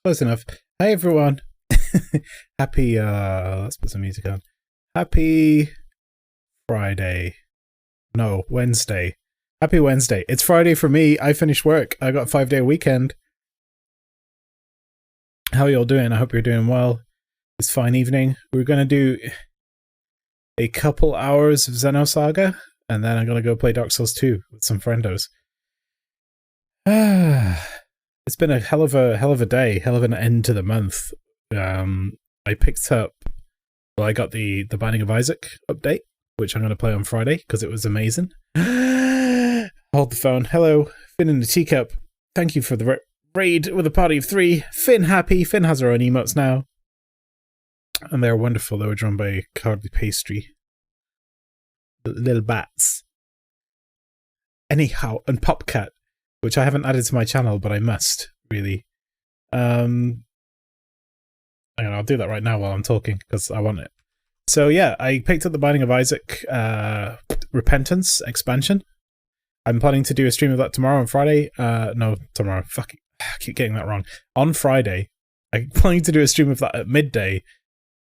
Close enough. Hi everyone. Happy let's put some music on. Happy Friday. No, Wednesday. Happy Wednesday. It's Friday for me. I finished work. I got a 5-day weekend. How are you all doing? I hope you're doing well. It's fine evening. We're gonna do a couple hours of Xenosaga, and then I'm gonna go play Dark Souls 2 with some friendos. It's been a hell of a day, hell of an end to the month. I picked up, well, I got the Binding of Isaac update, which I'm going to play on Friday because it was amazing. Hold the phone. Hello, Finn in the teacup. Thank you for the raid with a party of 3. Finn happy. Finn has her own emotes now, and they're wonderful. They were drawn by Cardly Pastry. Little bats. Anyhow, and Popcat, which I haven't added to my channel, but I must, really. I'll do that right now while I'm talking, because I want it. So yeah, I picked up the Binding of Isaac Repentance expansion. I'm planning to do a stream of that tomorrow on Friday. No, tomorrow. Fuck it. I keep getting that wrong. On Friday. I'm planning to do a stream of that at midday.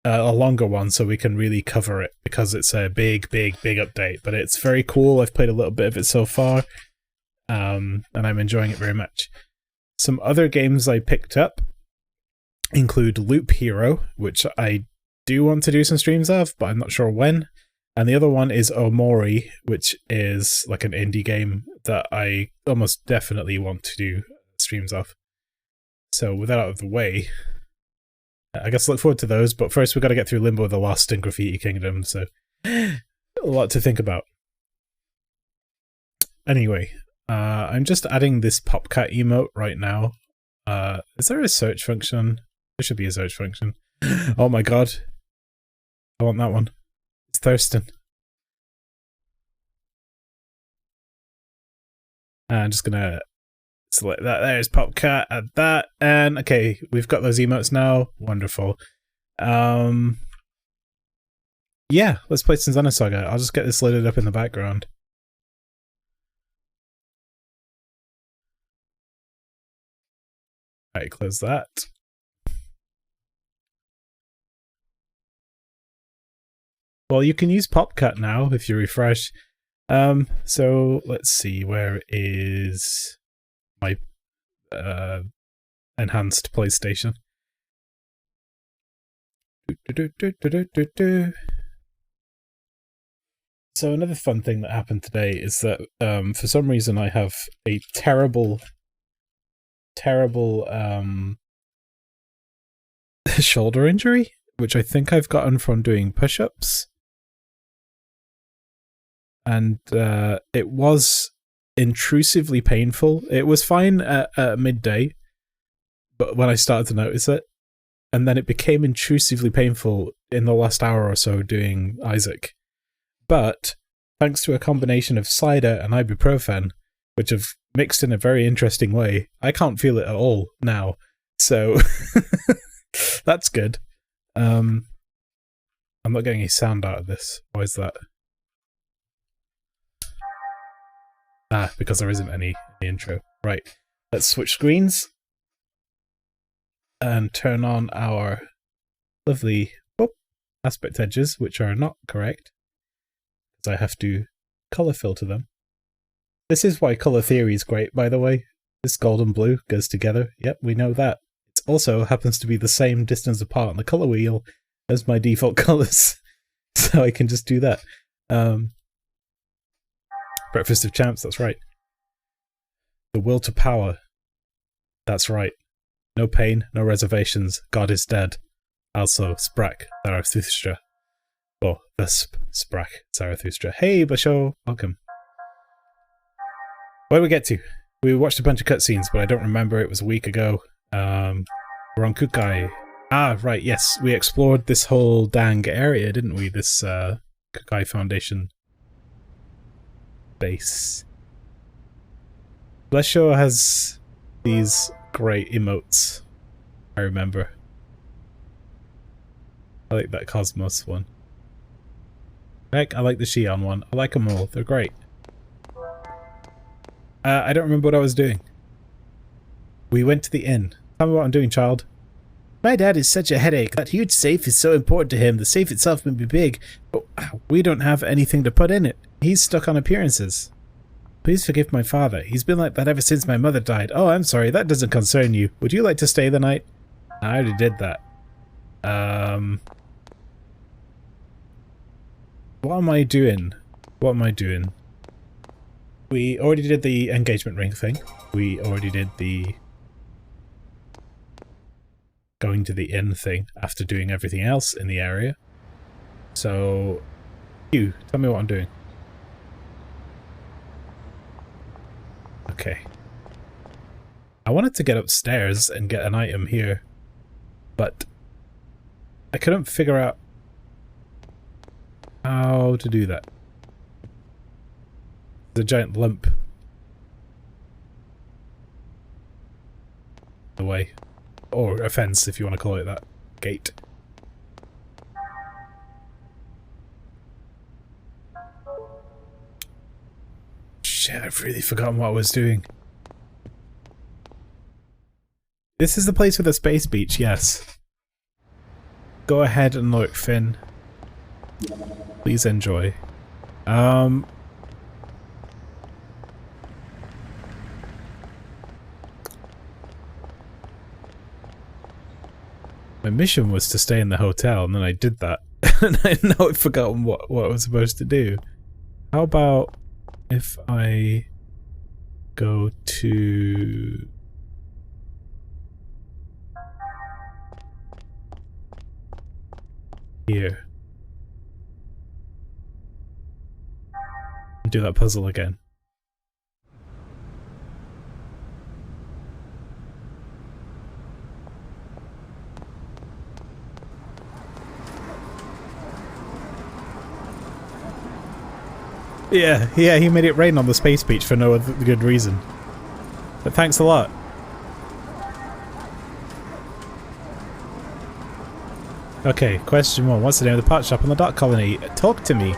A longer one, so we can really cover it, because it's a big update. But it's very cool. I've played a little bit of it so far. And I'm enjoying it very much. Some other games I picked up include Loop Hero, which I do want to do some streams of, but I'm not sure when. And the other one is Omori, which is like an indie game that I almost definitely want to do streams of. So with that out of the way, I guess look forward to those, but first we've got to get through Limbo the Lost and Graffiti Kingdom, so a lot to think about. Anyway, I'm just adding this Popcat emote right now. Is there a search function? There should be a search function. Oh my god. I want that one. It's Thurston. I'm just gonna select that. There's Popcat, add that, and okay, we've got those emotes now. Wonderful. Yeah, let's play some Xenosaga. I'll just get this loaded up in the background. Alright, close that. Well, you can use Popcat now if you refresh. So let's see, where is my enhanced PlayStation? So another fun thing that happened today is that for some reason I have a terrible shoulder injury, which I think I've gotten from doing push-ups. And it was intrusively painful. It was fine at midday, but when I started to notice it, and then it became intrusively painful in the last hour or so doing Isaac. But thanks to a combination of cider and ibuprofen, which have mixed in a very interesting way, I can't feel it at all now. So that's good. I'm not getting any sound out of this. Why is that? Ah, because there isn't any in the intro. Right, let's switch screens and turn on our lovely aspect edges, which are not correct, because I have to color filter them. This is why color theory is great, by the way. This gold and blue goes together. Yep, we know that. It also happens to be the same distance apart on the color wheel as my default colors, so I can just do that. Breakfast of Champs, that's right. The will to power. That's right. No pain, no reservations. God is dead. Also, Sprak, Zarathustra. Oh, the Sprak, Zarathustra. Hey, Basho, welcome. Where did we get to? We watched a bunch of cutscenes, but I don't remember. It was a week ago. We're on Kukai. Ah, right, yes. We explored this whole dang area, didn't we? This Kukai Foundation base. Blesho has these great emotes, I remember. I like that Cosmos one. Heck, I like the Shion one. I like them all. They're great. I don't remember what I was doing. We went to the inn. Tell me what I'm doing, child. My dad is such a headache. That huge safe is so important to him. The safe itself may be big, but we don't have anything to put in it. He's stuck on appearances. Please forgive my father. He's been like that ever since my mother died. Oh, I'm sorry. That doesn't concern you. Would you like to stay the night? I already did that. What am I doing? What am I doing? We already did the engagement ring thing. We already did the going to the inn thing after doing everything else in the area. So, you tell me what I'm doing. Okay. I wanted to get upstairs and get an item here, but I couldn't figure out how to do that. The giant lump the way. Or a fence, if you want to call it that. Gate. Shit, I've really forgotten what I was doing. This is the place with the space beach, yes. Go ahead and look, Finn. Please enjoy. My mission was to stay in the hotel, and then I did that. And I now I've forgotten what I was supposed to do. How about if I go to... here. And do that puzzle again. Yeah, he made it rain on the space beach for no other good reason. But thanks a lot. Okay, question 1. What's the name of the pot shop on the dock colony? Talk to me.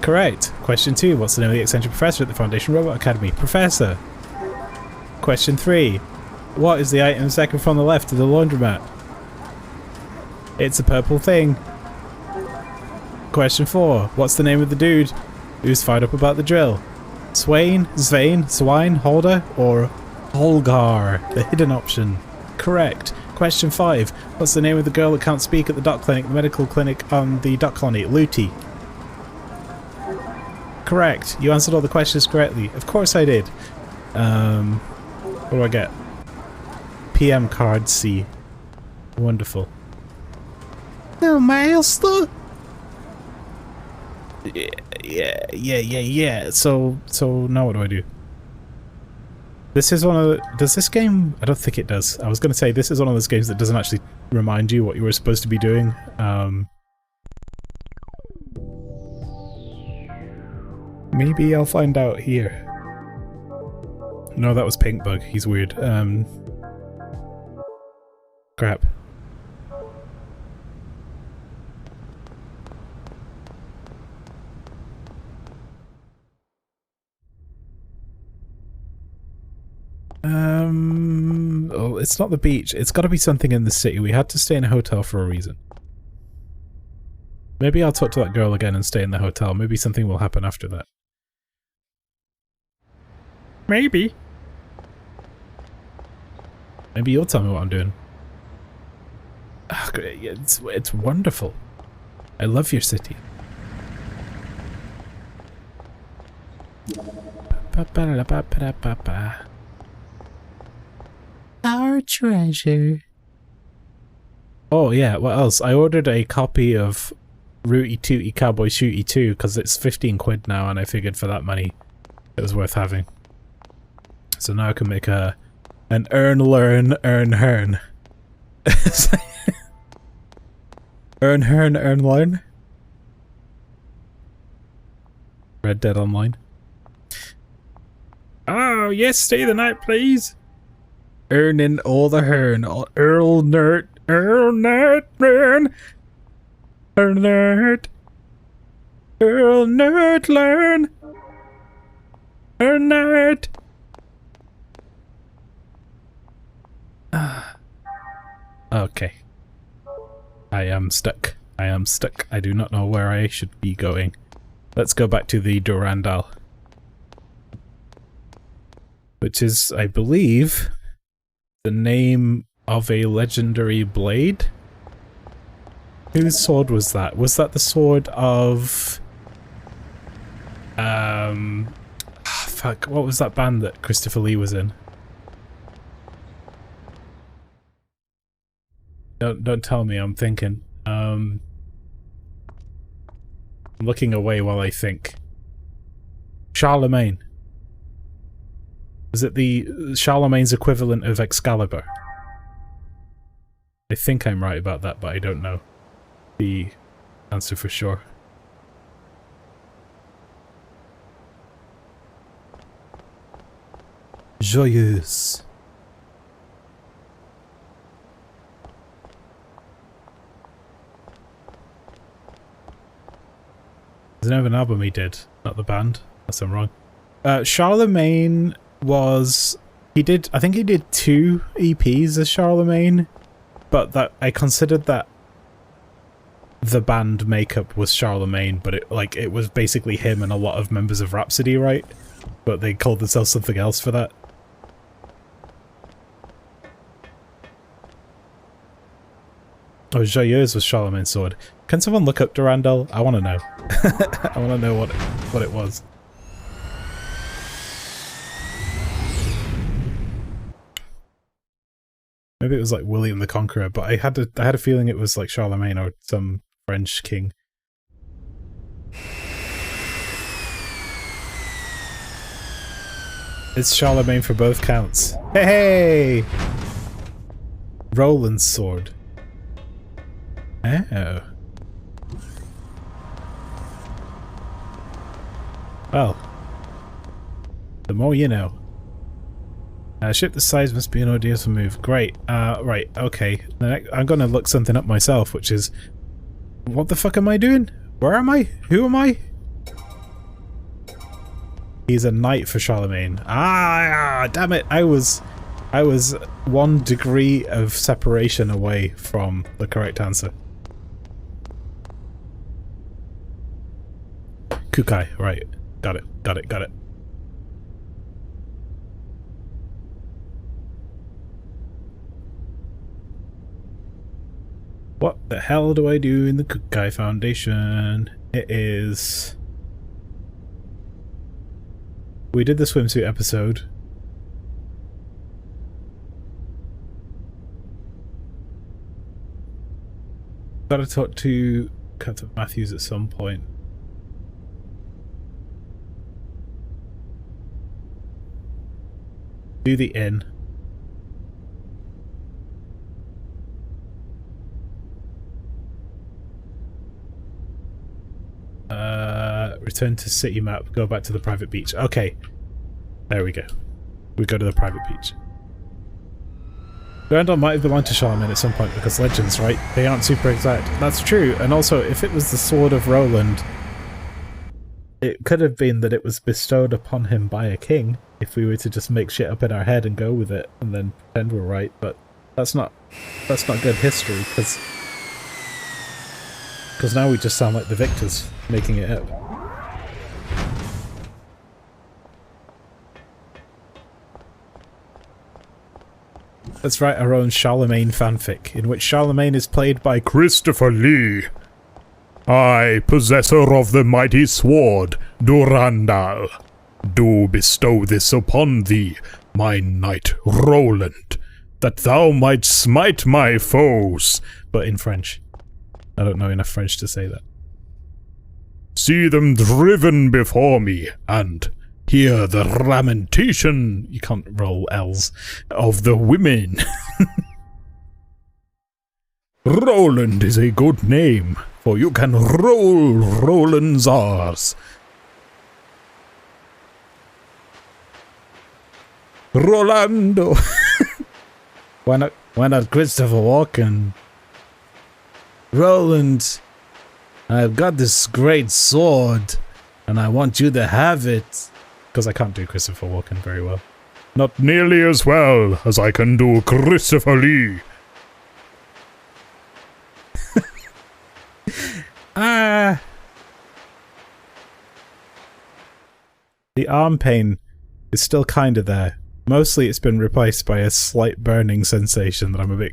Correct. Question 2. What's the name of the eccentric professor at the Foundation Robot Academy? Professor. Question 3. What is the item second from the left of the laundromat? It's a purple thing. Question 4. What's the name of the dude who's fired up about the drill? Swain, Svein, Swine, Holder, or Holgar? The hidden option. Correct. Question 5. What's the name of the girl that can't speak at the dock clinic, the medical clinic on the dock colony? Looty. Correct. You answered all the questions correctly. Of course I did. What do I get? PM card C. Wonderful. No, master. Yeah. So now what do I do? This is one of the... Does this game... I don't think it does. I was going to say, this is one of those games that doesn't actually remind you what you were supposed to be doing. Maybe I'll find out here. No, that was Pink Bug. He's weird. Crap. Oh, it's not the beach. It's got to be something in the city. We had to stay in a hotel for a reason. Maybe I'll talk to that girl again and stay in the hotel. Maybe something will happen after that. Maybe. Maybe you'll tell me what I'm doing. Oh, great. It's wonderful. I love your city. Our treasure. Oh yeah, what else? I ordered a copy of Rooty Tooty Cowboy Shooty 2 because it's 15 quid now, and I figured for that money it was worth having. So now I can make an earn, learn, earn, hern. Earn, hern, earn, learn. Red Dead Online. Oh yes, stay the night, please. Earning all the hern. Earl nerd. Earl nerd. Learn. Earl nerd. Earl nerd. Learn. Earl nerd. Okay. I am stuck. I am stuck. I do not know where I should be going. Let's go back to the Durandal. Which is, I believe, the name of a legendary blade? Whose sword was that? Was that the sword of... fuck, what was that band that Christopher Lee was in? Don't tell me, I'm thinking. I'm looking away while I think. Charlemagne. Is it the Charlemagne's equivalent of Excalibur? I think I'm right about that, but I don't know the answer for sure. Joyeuse. There's an album he did, not the band, unless I'm wrong. Charlemagne was... I think he did 2 EPs as Charlemagne, but that I considered that the band makeup was Charlemagne, but it was basically him and a lot of members of Rhapsody, right? But they called themselves something else for that. Oh, Joyeuse was Charlemagne's sword. Can someone look up Durandal? I want to know. I want to know what it was. Maybe it was like William the Conqueror, but I had a feeling it was like Charlemagne or some French king. It's Charlemagne for both counts. Hey! Roland's sword. Oh. Well. The more you know. Ship the size must be an ordeal to move. Great. Right, okay. I'm gonna look something up myself, which is... What the fuck am I doing? Where am I? Who am I? He's a knight for Charlemagne. Ah, damn it! I was 1 degree of separation away from the correct answer. Kukai, right. Got it. What the hell do I do in the Kukai Foundation? It is... We did the swimsuit episode. Gotta talk to Captain Matthews at some point. Do the inn. Return to city map, go back to the private beach. Okay. There we go. We go to the private beach. Durandal might have belonged to Charlemagne at some point because legends, right? They aren't super exact. That's true. And also, if it was the sword of Roland, it could have been that it was bestowed upon him by a king, if we were to just make shit up in our head and go with it and then pretend we're right, but that's not good history, because now we just sound like the victors making it up. Let's write our own Charlemagne fanfic, in which Charlemagne is played by Christopher Lee. I, possessor of the mighty sword, Durandal, do bestow this upon thee, my knight Roland, that thou might smite my foes. But in French. I don't know enough French to say that. See them driven before me, and hear the lamentation, you can't roll L's, of the women. Roland is a good name, for you can roll Roland's R's. Rolando. Why not Christopher Walken? Roland, I've got this great sword, and I want you to have it. Because I can't do Christopher Walken very well. Not nearly as well as I can do Christopher Lee. Ah! The arm pain is still kind of there. Mostly it's been replaced by a slight burning sensation that I'm a bit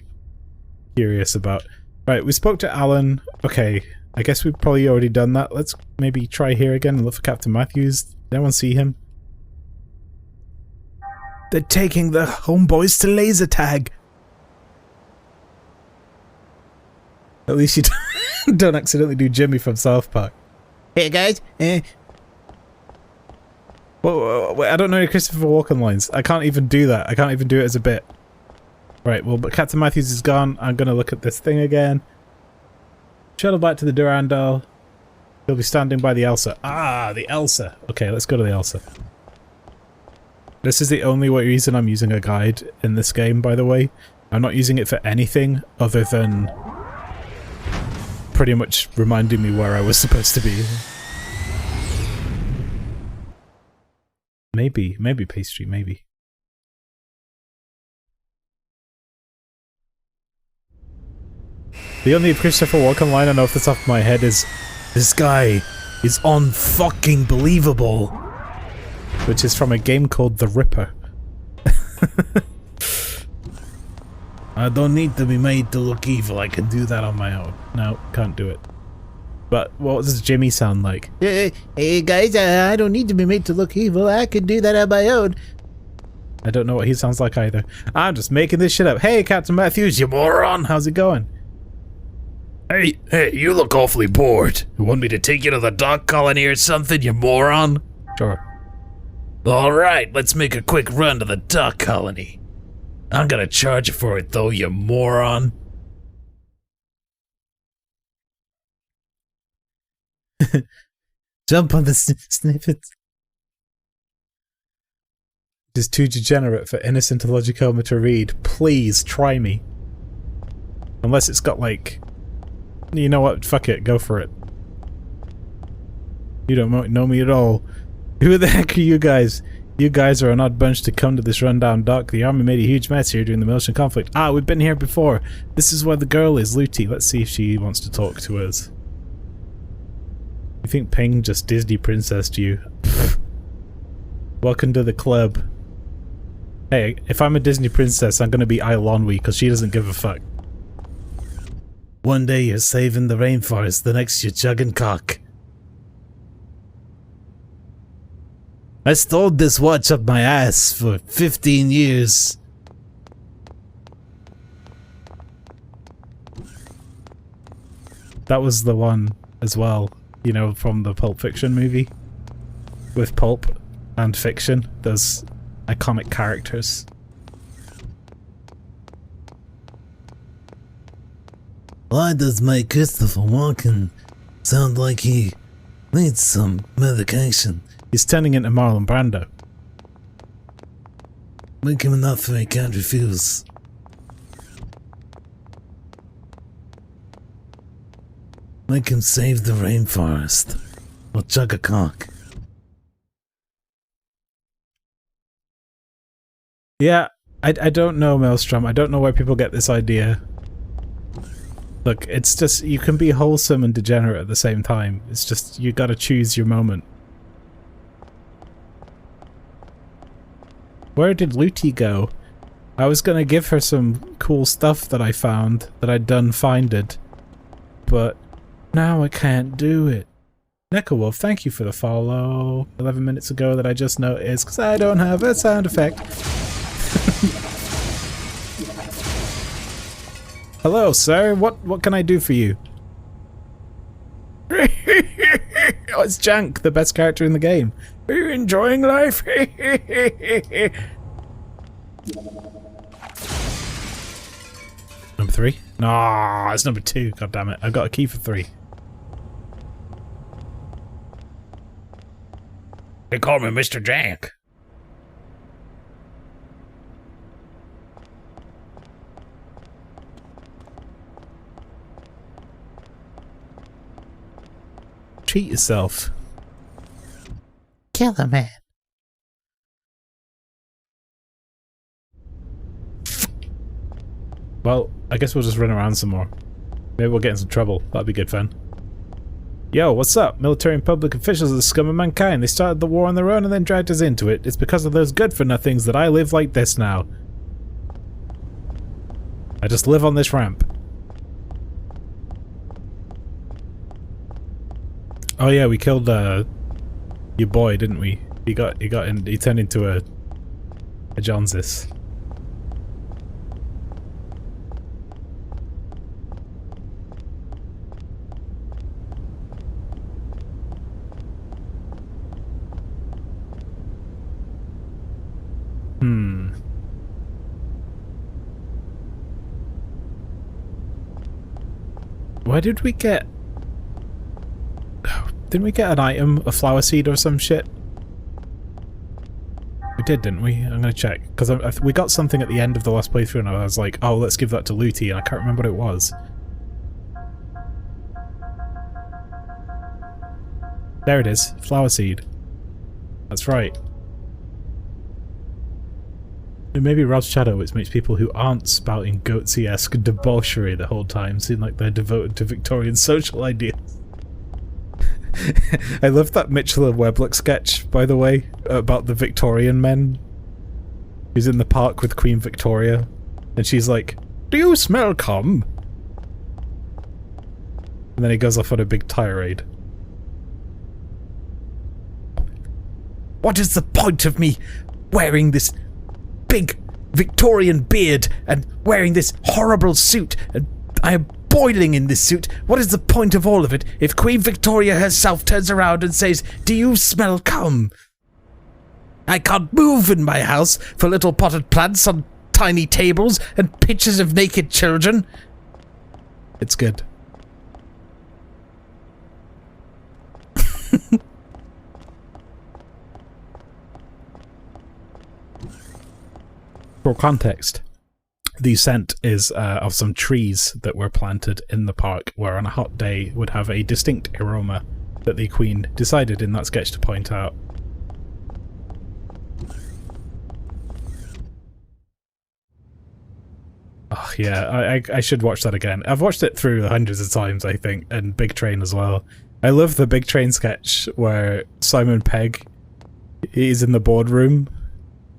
curious about. Right, we spoke to Alan. Okay, I guess we've probably already done that. Let's maybe try here again and look for Captain Matthews. Did anyone see him? They're taking the homeboys to laser tag! At least you don't accidentally do Jimmy from South Park. Hey guys, Wait, I don't know any Christopher Walken lines. I can't even do that. I can't even do it as a bit. Right, well, but Captain Matthews is gone. I'm gonna look at this thing again. Shuttle back to the Durandal. He'll be standing by the Elsa. Ah, the Elsa. Okay, let's go to the Elsa. This is the only reason I'm using a guide in this game, by the way. I'm not using it for anything other than pretty much reminding me where I was supposed to be. Maybe pastry, maybe. The only Christopher Walken line I know off the top of my head is, "This guy is unfucking believable," which is from a game called The Ripper. I don't need to be made to look evil, I can do that on my own. No, can't do it. But what does Jimmy sound like? hey guys, I don't need to be made to look evil. I can do that on my own. I don't know what he sounds like either. I'm just making this shit up. Hey, Captain Matthews, you moron! How's it going? Hey, you look awfully bored. You want me to take you to the dock colony or something, you moron? Sure. Alright, let's make a quick run to the dock colony. I'm gonna charge you for it though, you moron. Jump on the snippets. It is too degenerate for innocent Illogicoma to read. Please try me. Unless it's got like... You know what? Fuck it. Go for it. You don't know me at all. Who the heck are you guys? You guys are an odd bunch to come to this rundown dock. The army made a huge mess here during the Militian conflict. Ah, we've been here before. This is where the girl is, Looty. Let's see if she wants to talk to us. You think Ping just Disney princessed you? Welcome to the club. Hey, if I'm a Disney princess, I'm gonna be Eilonwy, because she doesn't give a fuck. One day you're saving the rainforest, the next you're chugging cock. I stored this watch up my ass for 15 years. That was the one as well, you know, from the Pulp Fiction movie. With Pulp and Fiction, those iconic characters. Why does my Christopher Walken sound like he needs some medication? He's turning into Marlon Brando. Make him enough so he can't refuse. Make him save the rainforest. Or chug a cock. Yeah, I don't know, Maelstrom. I don't know where people get this idea. Look, it's just, you can be wholesome and degenerate at the same time. It's just, you gotta choose your moment. Where did Looty go? I was gonna give her some cool stuff that I found, that I'd done finded. But now I can't do it. Necrowolf, thank you for the follow 11 minutes ago that I just noticed, because I don't have a sound effect. Hello, sir. What can I do for you? Oh, it's Jank, the best character in the game. Are you enjoying life? Number 3? No, it's number 2. God damn it. I've got a key for 3. They call me Mr. Jank. Treat yourself. Kill the man. Well, I guess we'll just run around some more. Maybe we'll get in some trouble. That'd be good fun. Yo, what's up? Military and public officials are the scum of mankind. They started the war on their own and then dragged us into it. It's because of those good-for-nothings that I live like this now. I just live on this ramp. Oh yeah, we killed your boy, didn't we? He turned into a Jonesis. Where did we get... Didn't we get an item, a flower seed or some shit? We did, didn't we? I'm gonna check. Because we got something at the end of the last playthrough and I was like, oh, let's give that to Looty, and I can't remember what it was. There it is. Flower seed. That's right. It may be Rob's shadow, which makes people who aren't spouting goatsy-esque debauchery the whole time seem like they're devoted to Victorian social ideas. I love that Mitchell and Weblock sketch, by the way, about the Victorian men. He's in the park with Queen Victoria, and she's like, "Do you smell cum?" And then he goes off on a big tirade. What is the point of me wearing this big Victorian beard and wearing this horrible suit, and I am boiling in this suit? What is the point of all of it if Queen Victoria herself turns around and says, "Do you smell cum?" I can't move in my house for little potted plants on tiny tables and pictures of naked children. It's good. For context, the scent is of some trees that were planted in the park, where on a hot day would have a distinct aroma that the Queen decided in that sketch to point out. Oh yeah, I should watch that again. I've watched it through hundreds of times, I think, and Big Train as well. I love the Big Train sketch where Simon Pegg is in the boardroom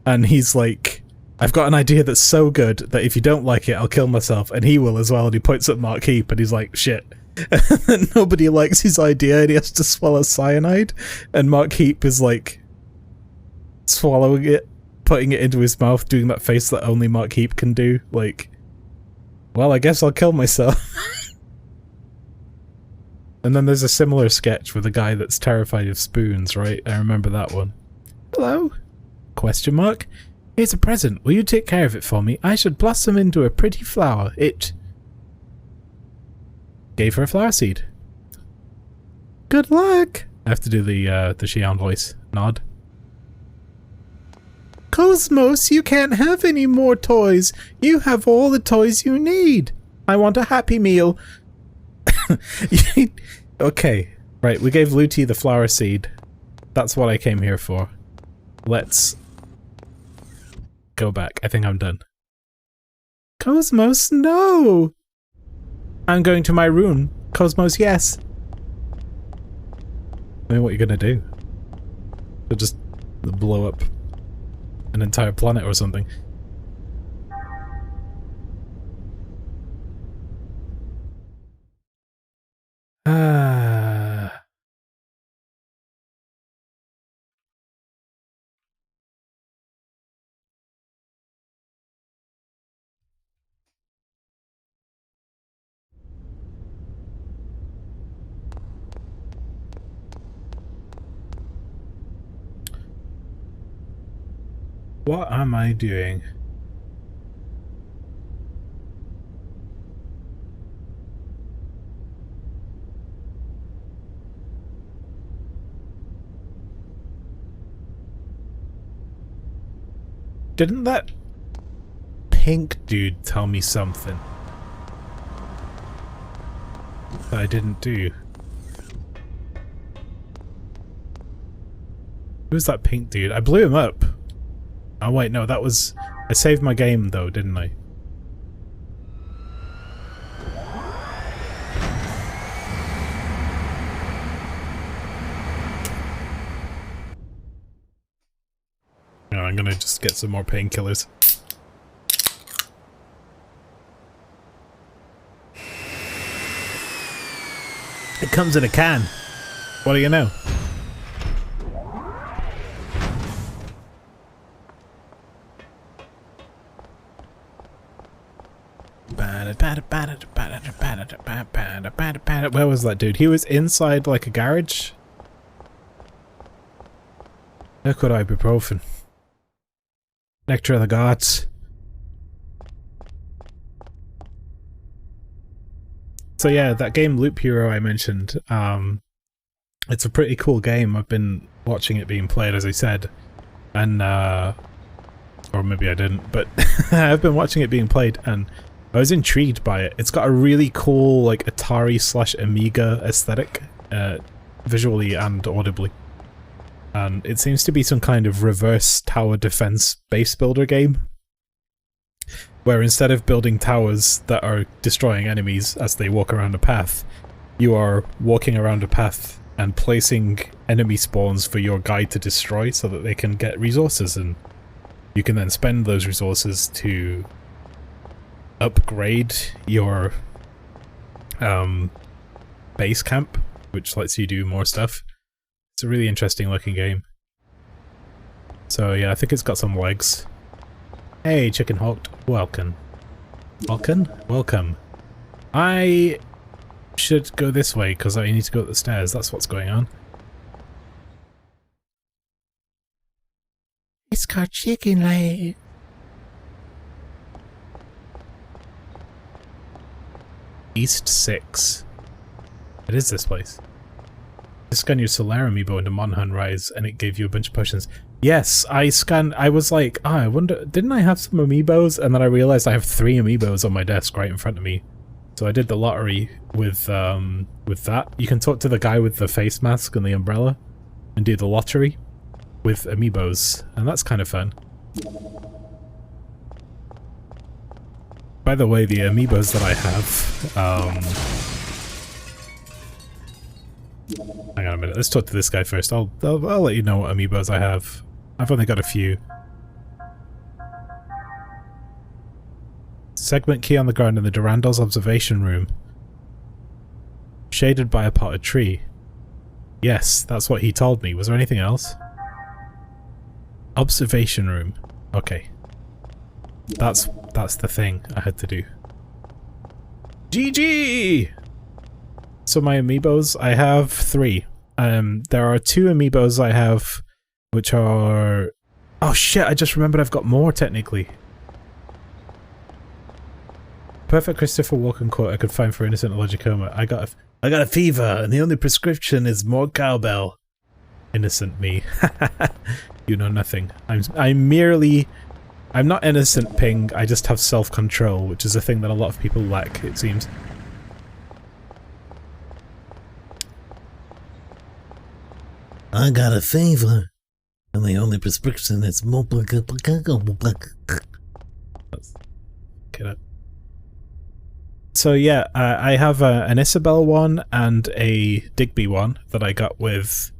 and he's like, "I've got an idea that's so good that if you don't like it, I'll kill myself," and he will as well, and he points at Mark Heap and he's like, "Shit." And nobody likes his idea and he has to swallow cyanide, and Mark Heap is like swallowing it, putting it into his mouth, doing that face that only Mark Heap can do, like, "Well, I guess I'll kill myself." And then there's a similar sketch with a guy that's terrified of spoons, right? I remember that one. "Hello? Question mark? Here's a present. Will you take care of it for me? I should blossom into a pretty flower. It..." Gave her a flower seed. "Good luck." I have to do the Xi'an voice. Nod. "Cosmos, you can't have any more toys. You have all the toys you need. I want a Happy Meal." Okay, right, we gave Looty the flower seed. That's what I came here for. Let's go back. I think I'm done. "Cosmos, no!" "I'm going to my room." "Cosmos, yes." I mean, what are you gonna do? You'll just blow up an entire planet or something. What am I doing? Didn't that pink dude tell me something that I didn't do? Who's that pink dude? I blew him up. Oh wait, no, that was... I saved my game though, didn't I? I'm gonna just get some more painkillers. It comes in a can. What do you know? Where was that dude? He was inside like a garage. Liquid ibuprofen. Nectar of the gods. So yeah, that game Loop Hero I mentioned, it's a pretty cool game. I've been watching it being played, as I said, and or maybe I didn't, but I've been watching it being played, and I was intrigued by it. It's got a really cool, like, Atari/Amiga aesthetic, visually and audibly. And it seems to be some kind of reverse tower defense base builder game, where instead of building towers that are destroying enemies as they walk around a path, you are walking around a path and placing enemy spawns for your guy to destroy so that they can get resources, and you can then spend those resources to upgrade your base camp, which lets you do more stuff. It's a really interesting looking game. So yeah, I think it's got some legs. Hey, Chicken Hawk, welcome. Welcome. I should go this way because I need to go up the stairs. That's what's going on. It's called chicken leg. East 6. It is this place. You scan your Solar amiibo into Monhan Rise and it gave you a bunch of potions. Yes, I was like, oh, I wonder, didn't I have some amiibos? And then I realized I have 3 amiibos on my desk right in front of me. So I did the lottery with that. You can talk to the guy with the face mask and the umbrella and do the lottery with amiibos, and that's kind of fun. By the way, the amiibos that I have, hang on a minute, let's talk to this guy first. I'll let you know what amiibos I have. I've only got a few. Segment key on the ground in the Durandal's observation room. Shaded by a potted tree. Yes, that's what he told me. Was there anything else? Observation room. Okay. That's the thing I had to do. GG! So my amiibos, I have 3. There are 2 amiibos I have, which are... Oh shit, I just remembered I've got more, technically. Perfect Christopher Walken quote I could find for innocent Illogicoma. I got a fever, and the only prescription is more cowbell. Innocent me. You know nothing. I'm not innocent, Ping, I just have self-control, which is a thing that a lot of people lack, it seems. I got a fever, and the only prescription is more. Let's get it. So yeah, I have an Isabelle one and a Digby one that I got with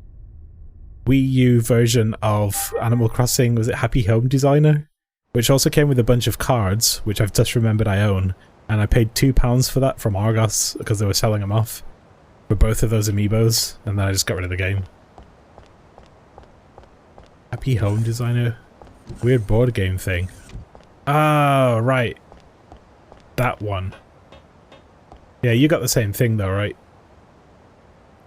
Wii U version of Animal Crossing. Was it Happy Home Designer? Which also came with a bunch of cards, which I've just remembered I own. And I paid £2 for that from Argos because they were selling them off for both of those amiibos, and then I just got rid of the game. Happy Home Designer? Weird board game thing. Oh, right. That one. Yeah, you got the same thing though, right?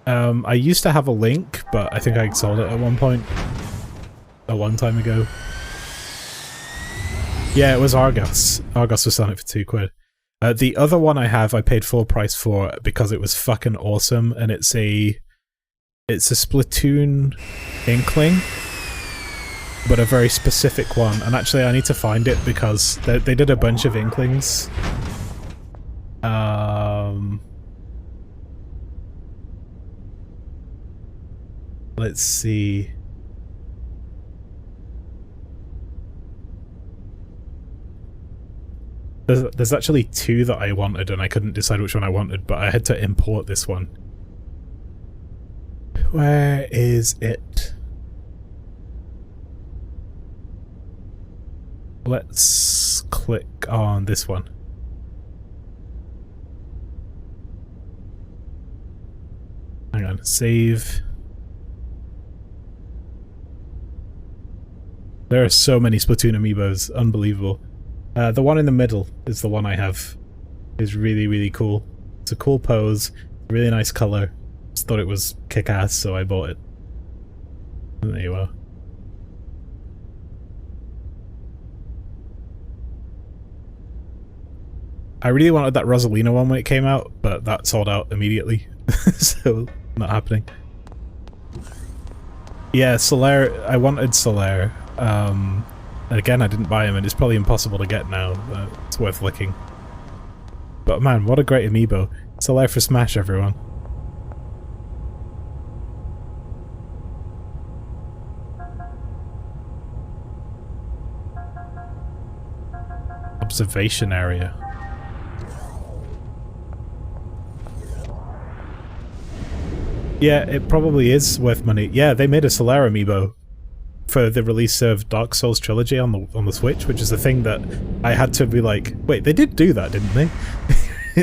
I used to have a Link, but I think I sold it at one point. A long time ago. Yeah, it was Argos. Argos was selling it for £2. The other one I have, I paid full price for because it was fucking awesome, and it's a Splatoon Inkling, but a very specific one. And actually, I need to find it because they did a bunch of Inklings. Let's see. There's actually 2 that I wanted, and I couldn't decide which one I wanted, but I had to import this one. Where is it? let's click on this one. Hang on, save. There are so many Splatoon amiibos, unbelievable. The one in the middle is the one I have. It's really, really cool. It's a cool pose, really nice color. Just thought it was kick-ass, so I bought it. And there you are. I really wanted that Rosalina one when it came out, but that sold out immediately. So, not happening. Yeah, Solaire, I wanted Solaire. Again, I didn't buy him, and it's probably impossible to get now. It's worth looking. But man, what a great amiibo. Solaire for Smash, everyone. Observation area. Yeah, it probably is worth money. Yeah, they made a Solaire amiibo for the release of Dark Souls Trilogy on the Switch, which is the thing that I had to be like, wait, they did do that, didn't they?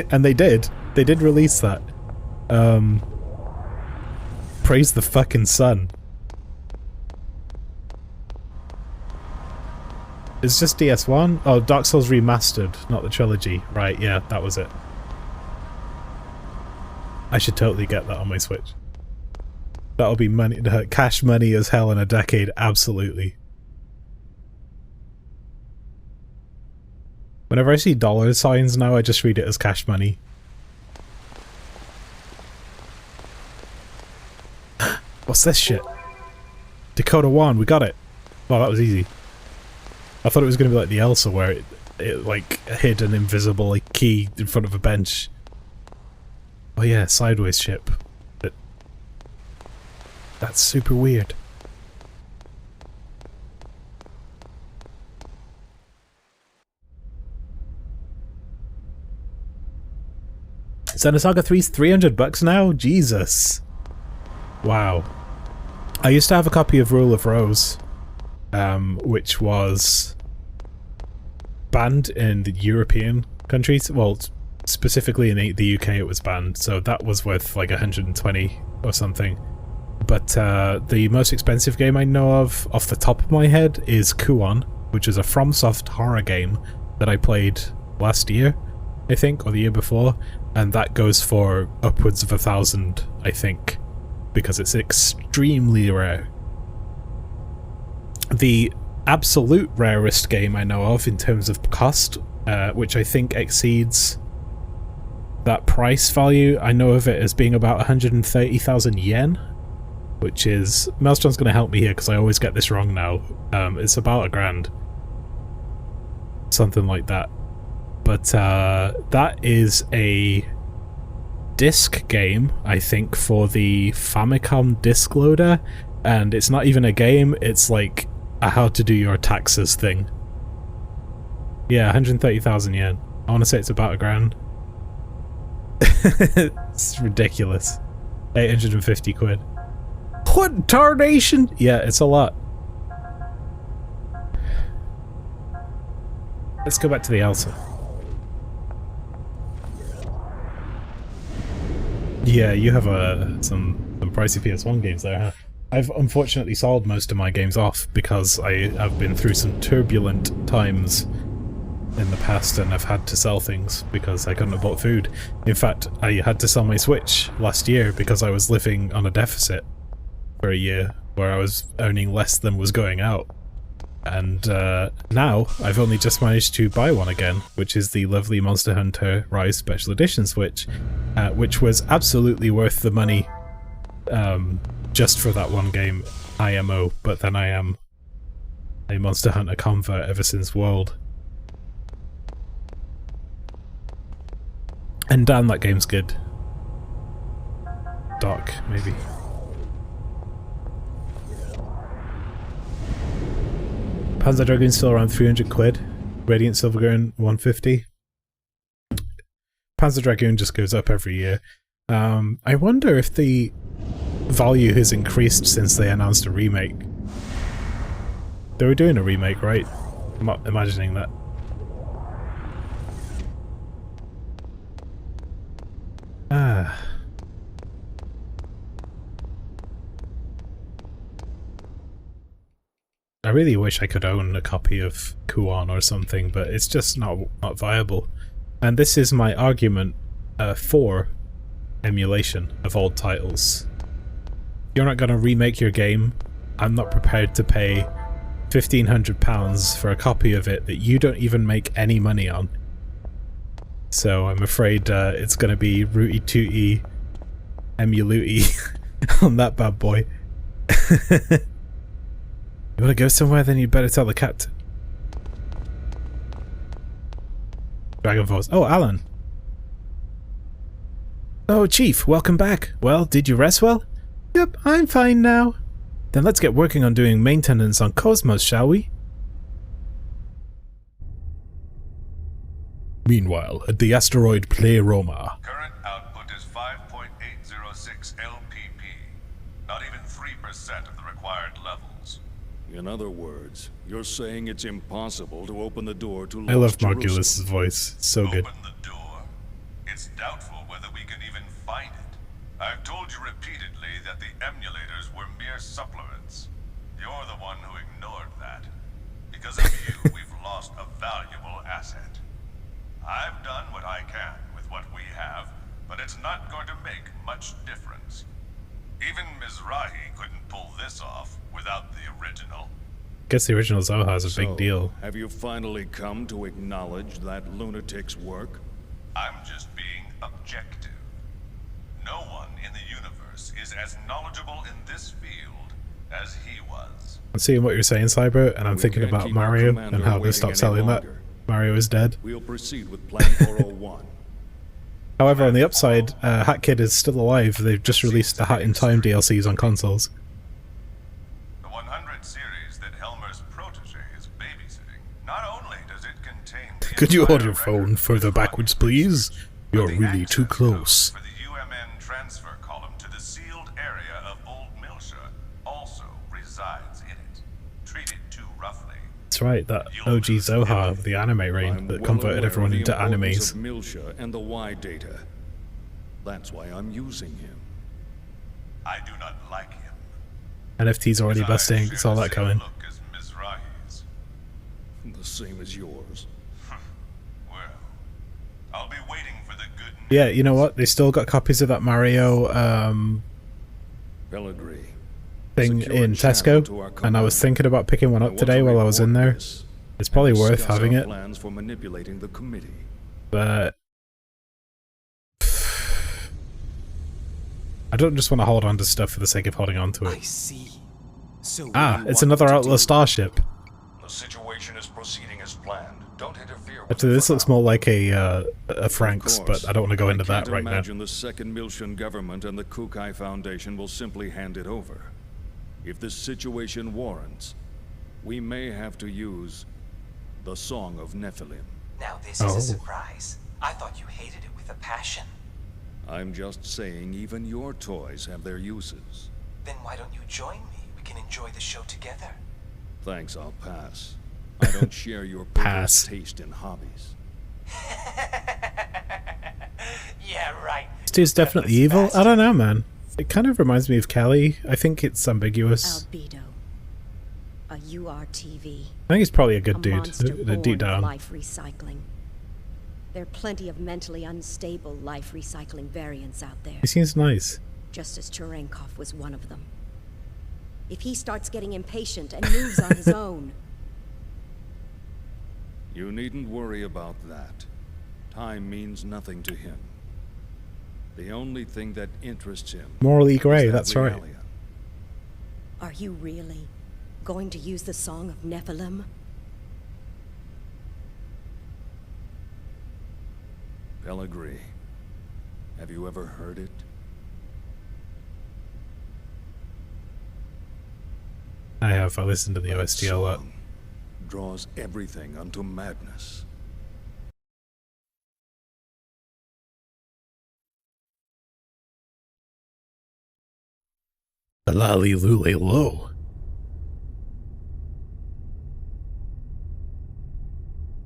And they did. They did release that. Praise the fucking sun. It's just DS1? Oh, Dark Souls Remastered, not the trilogy. Right, yeah, that was it. I should totally get that on my Switch. That'll be money, cash money as hell in a decade, absolutely. Whenever I see dollar signs now, I just read it as cash money. What's this shit? Dakota 1, we got it. Wow, that was easy. I thought it was going to be like the Elsa, where it like hid an invisible like key in front of a bench. Oh yeah, sideways ship. That's super weird. Xenosaga 3's $300 now? Jesus. Wow. I used to have a copy of Rule of Rose, which was banned in the European countries. Well, specifically in the UK it was banned, so that was worth like 120 or something. But the most expensive game I know of off the top of my head is Kuon, which is a FromSoft horror game that I played last year, I think, or the year before, and that goes for upwards of 1,000, I think, because it's extremely rare. The absolute rarest game I know of in terms of cost, which I think exceeds that price value, I know of it as being about 130,000 yen, which is... Maelstrom's going to help me here because I always get this wrong now. It's about $1,000. Something like that. But that is a disc game, I think, for the Famicom disc loader, and it's not even a game, it's like a how to do your taxes thing. Yeah, 130,000 yen. I want to say it's about $1,000. It's ridiculous. 850 quid. What tarnation? Yeah, it's a lot. Let's go back to the Elsa. Yeah, you have some pricey PS1 games there, huh? I've unfortunately sold most of my games off because I have been through some turbulent times in the past and I've had to sell things because I couldn't have bought food. In fact, I had to sell my Switch last year because I was living on a deficit for a year where I was earning less than was going out. And now I've only just managed to buy one again, which is the lovely Monster Hunter Rise Special Edition Switch, which was absolutely worth the money just for that one game, IMO, but then I am a Monster Hunter convert ever since World. And damn, that game's good. Dark, maybe. Panzer Dragoon's still around 300 quid. Radiant Silvergun 150. Panzer Dragoon just goes up every year. I wonder if the value has increased since they announced a remake. They were doing a remake, right? I'm not imagining that. Ah. I really wish I could own a copy of Kuon or something, but it's just not viable. And this is my argument for emulation of old titles. You're not going to remake your game. I'm not prepared to pay £1,500 for a copy of it that you don't even make any money on. So I'm afraid it's going to be rooty tooty emuluty on that bad boy. You want to go somewhere? Then you'd better tell the captain. Dragon Force. Oh, Alan. Oh, Chief, welcome back. Well, did you rest well? Yep, I'm fine now. Then let's get working on doing maintenance on Cosmos, shall we? Meanwhile, at the asteroid Pleroma. Current output is 5.806 LPP. Not even 3% of the required levels. In other words, you're saying it's impossible to open the door to I love Lost Margulis's Jerusalem. voice. It's so good. Open the door? It's doubtful whether we can even find it. I've told you repeatedly that the emulators were mere supplements. You're the one who ignored that. Because of you, we've lost a valuable asset. I've done what I can with what we have, but it's not going to make much difference. Even Mizrahi couldn't pull this off without the original. Guess the original Zoha is a So, big deal. have you finally come to acknowledge that lunatic's work? I'm just being objective. No one in the universe is as knowledgeable in this field as he was. I'm seeing what you're saying, Cyber, and I'm We thinking can't about keep our Mario commander and how they waiting stopped any selling that. longer. Mario is dead. We'll proceed with Plan 401. However, on the upside, Hat Kid is still alive. They've just released the Hat in Time DLCs on consoles. The 100 series that Helmer's protege is babysitting, not only does it contain the Could you hold your entire phone record further of backwards, Vikings, please? but You're the really too access close. code for the UMN transfer column to the sealed area of Old Milsha also resides in it. Treat it too roughly. That's right, that OG Zoha of the anime reign I'm that well converted aware everyone of the into importance animes. of Milsha and the Y data. That's why I'm using him. I do not like him. NFT's already His eyes busting, share saw the that same coming. look as Mizrahi's. The same as yours. Well, I'll be waiting for the good news. Yeah, you know what? They still got copies of that Mario Pellegrini. thing Secure in channel to Tesco, our and I was command. thinking about picking one I up want today to while I was in report there. this It's probably and worth discuss having our it, plans for manipulating the committee. but I don't just want to hold on to stuff for the sake of holding on to I it. see. So Ah, you it's want another to Atlas do- starship. The situation is proceeding as planned. Don't interfere with Actually, it this for looks now. more like a Franks, Of course, but I don't want to go into I can't that right now. imagine the second Milshan government and the Kukai Foundation will simply hand it over. If the situation warrants, we may have to use the Song of Nephilim. Now this Oh. is a surprise. I thought you hated it with a passion. I'm just saying even your toys have their uses. Then why don't you join me? We can enjoy the show together. Thanks, I'll pass. I don't share your Pass. perverse taste in hobbies. Yeah, right. This dude's definitely evil? I don't know, man. It kind of reminds me of Kelly. I think it's ambiguous. Albedo. A URTV. I think he's probably a A good dude, monster born deep of down. life recycling. There are plenty of mentally unstable life recycling variants out there, He seems nice. just as Cherenkov was one of them. If he starts getting impatient and moves on his own, You needn't worry about that. Time means nothing to him. The only thing that interests him Morally grey, is that that's right. regalia. are you really going to use the Song of Nephilim? Pellegrini. Have you ever heard it? I have. I listened to the That OST a lot. song draws everything unto madness. Lali Lule Lo.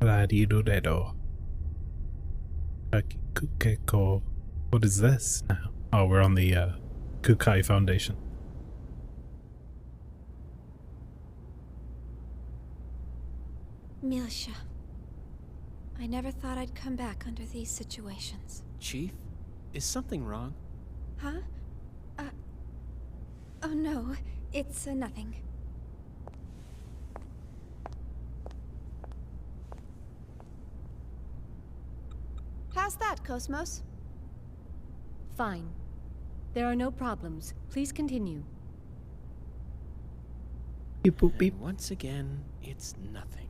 Radidudedo. Kakikukeko. What is this now? Oh, we're on the Kukai Foundation. Milsha. I never thought I'd come back under these situations. Chief, is something wrong? Huh? Oh no, it's nothing. How's that, Cosmos? Fine. There are no problems. Please continue. Beep boop beep. And once again, it's nothing.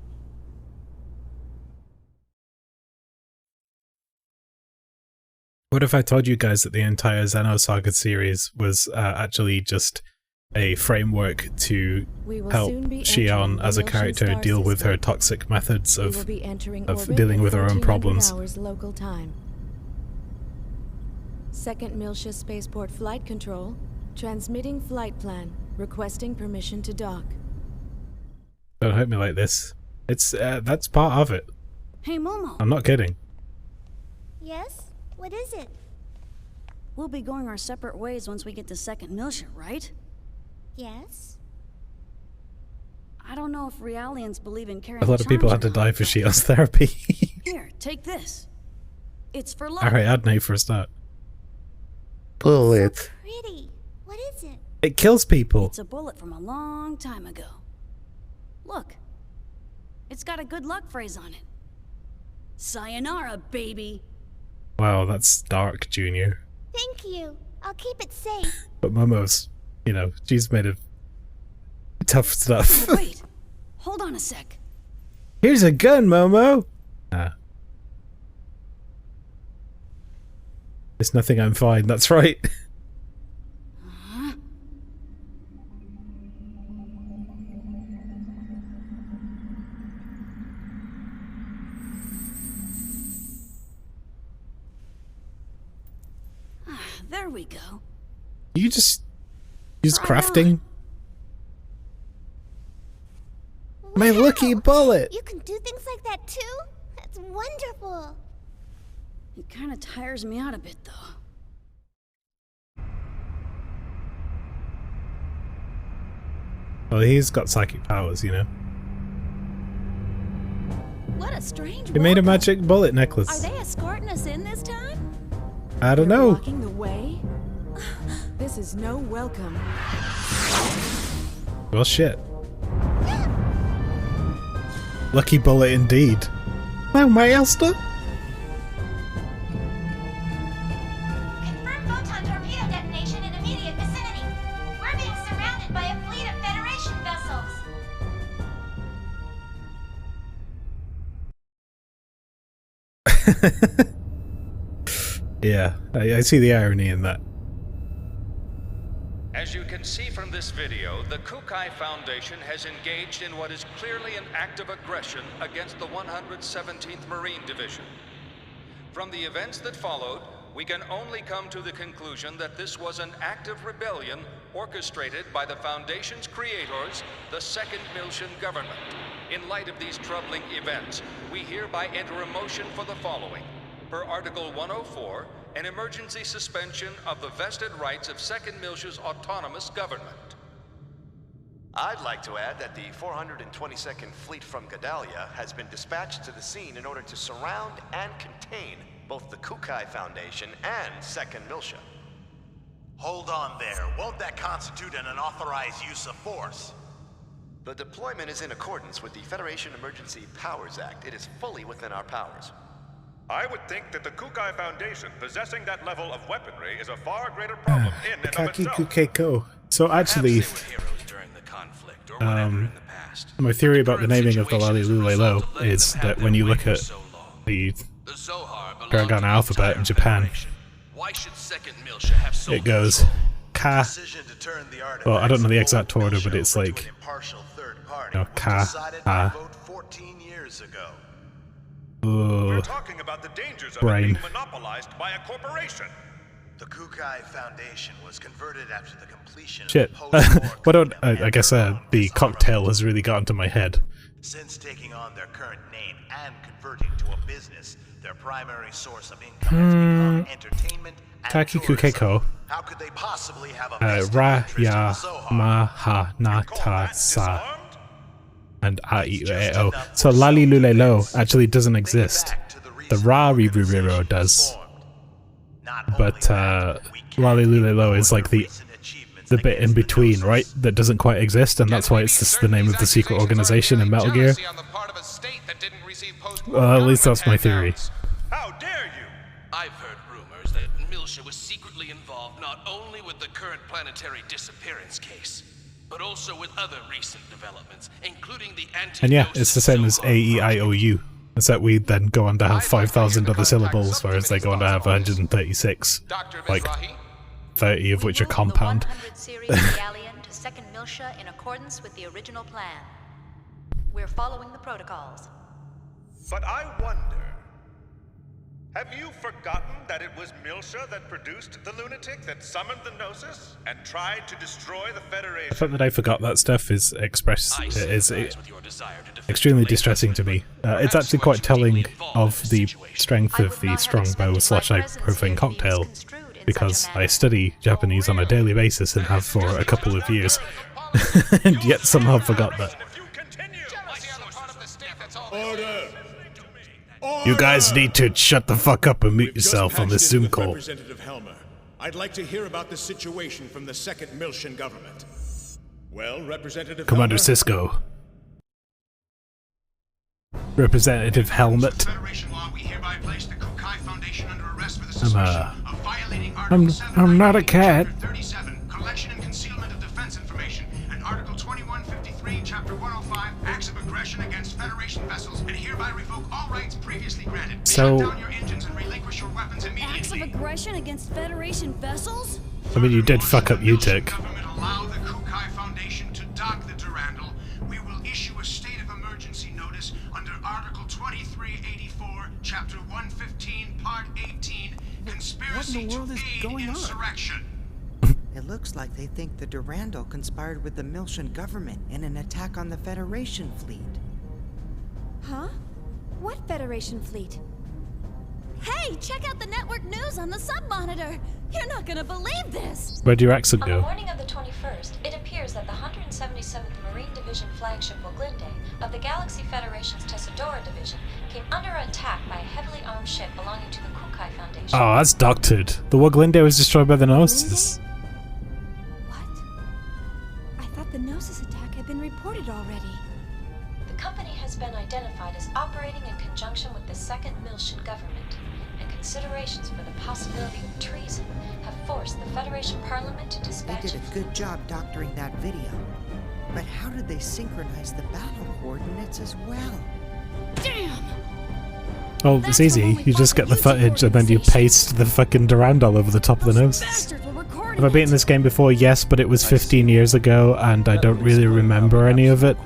What if I told you guys that the entire Xenosaga series was actually just a framework to help Shion as a character deal with her toxic methods of dealing with her own problems? Local time. Second Milsha Spaceport Flight Control. Transmitting flight plan. Requesting permission to dock. Don't hurt me like this. It's that's part of it. Hey Momo. I'm not kidding. Yes? What is it? We'll be going our separate ways once we get to Second Milsha, right? Yes. I don't know if Realians believe in carrying A lot of people had to die for Shion's therapy. Here, take this. It's for luck. Alright, I'd know for a start. Bullet. So pretty. What is it? It kills people. It's a bullet from a long time ago. Look. It's got a good luck phrase on it. Sayonara, baby. Wow, that's dark, Junior. Thank you. I'll keep it safe. But Momo's, you know, she's made of tough stuff. Oh, wait. Hold on a sec. Here's a gun, Momo! Ah. There's nothing, I'm fine, that's right. There we go. You just use crafting? My lucky bullet! You can do things like that too? That's wonderful. It kind of tires me out a bit though. Well, he's got psychic powers, you know. What a strange He made a magic bullet necklace. Are they escorting us in this time? I don't know. Blocking the way? This is no welcome. Well, shit. Lucky bullet indeed. Oh, my Elster? Confirm photon torpedo detonation in immediate vicinity. We're being surrounded by a fleet of Federation vessels. Yeah, I see the irony in that. As you can see from this video, the Kukai Foundation has engaged in what is clearly an act of aggression against the 117th Marine Division. From the events that followed, we can only come to the conclusion that this was an act of rebellion orchestrated by the Foundation's creators, the Second Milshan government. In light of these troubling events, we hereby enter a motion for the following. Per Article 104, an emergency suspension of the vested rights of Second Milsha's autonomous government. I'd like to add that the 422nd Fleet from Gedalia has been dispatched to the scene in order to surround and contain both the Kukai Foundation and Second Milsha. Hold on there. Won't that constitute an unauthorized use of force? The deployment is in accordance with the Federation Emergency Powers Act. It is fully within our powers. I would think that the Kukai Foundation possessing that level of weaponry is a far greater problem in and of itself. Kakikukeko. So actually, my theory about the naming of the Lalilulelo is that when you look at the Hiragana alphabet in Japan, it goes Ka. Well, I don't know the exact order, but it's like, you know, Ka, Ha. We're talking about the dangers of it being monopolized by a corporation. The Kukai Foundation was converted after the completion Shit. of the post-war What don't I guess the cocktail has really gotten to my head. Since taking on their current name and converting to a business, their primary source of income has become entertainment and Taki tourism. Kukeko. How could they possibly have a vested Ra interest in ya the Zohar? ma ha na ta sa and a i u e o. So Lali Lulelo actually doesn't exist. The Ra Ririro does. But Lali Lulelo is like the bit in between, right? That doesn't quite exist, and that's why it's just the name of the secret organization in Metal Gear. Well, at least that's my theory. How dare you! I've heard rumors that Milsha was secretly involved not only with the current planetary disappearance case, but also with other recent developments, including the And yeah, it's the same as A-E-I-O-U, except we then go on to have 5,000 other syllables, whereas they go on to have 136, like 30 of which are compound. 100 series galleon to second Milsha in accordance with the original plan. We're following the protocols. But I wonder, have you forgotten that it was Milsha that produced the lunatic that summoned the Gnosis and tried to destroy the Federation? The fact that I forgot that stuff is extremely distressing to me. It's actually quite telling of the strength of the strongbow / ibuprofen cocktail, because I study Japanese on a daily basis and have for a couple of years, and yet somehow forgot that. Order! You guys need to shut the fuck up and mute yourself on this Zoom call. Representative Helmer, I'd like to hear about the situation from the second Milshan government. Well, Representative Commander Helmer? Cisco. Representative Helmet. I'm not a cat. Collection and concealment of defense information, and Article 2153, Chapter 105, acts of aggression against Federation vessels, and hereby revoke all rights previously granted. So- Shut down your engines and relinquish your weapons immediately. Acts of aggression against Federation vessels? I mean, you did fuck up UTIC. Allow the Kukai Foundation to dock the Durandal. We will issue a state of emergency notice under Article 2384, Chapter 115, Part 18, conspiracy to aid insurrection. It looks like they think the Durandal conspired with the Milshan government in an attack on the Federation fleet. Huh? What Federation fleet? Hey, check out the network news on the sub-monitor! You're not gonna believe this! Where'd your accent On the go? morning of the 21st, it appears that the 177th Marine Division flagship Wille of the Galaxy Federation's Tessadora Division came under attack by a heavily armed ship belonging to the Kukai Foundation. Oh, that's doctored. The Woglinde was destroyed by the Gnosis. I thought the Gnosis attack had been reported already. The company has been identified as operating in conjunction with the second Milshan government, and considerations for the possibility of treason have forced the Federation Parliament to They dispatch did a good job doctoring that video. But how did they synchronize the battle coordinates as well? Damn! Oh, it's easy. You just get the footage and then you paste the fucking Durandal over the top of the Gnosis. Have I beaten this game before? Yes, but it was 15 years ago and I don't really remember any of it.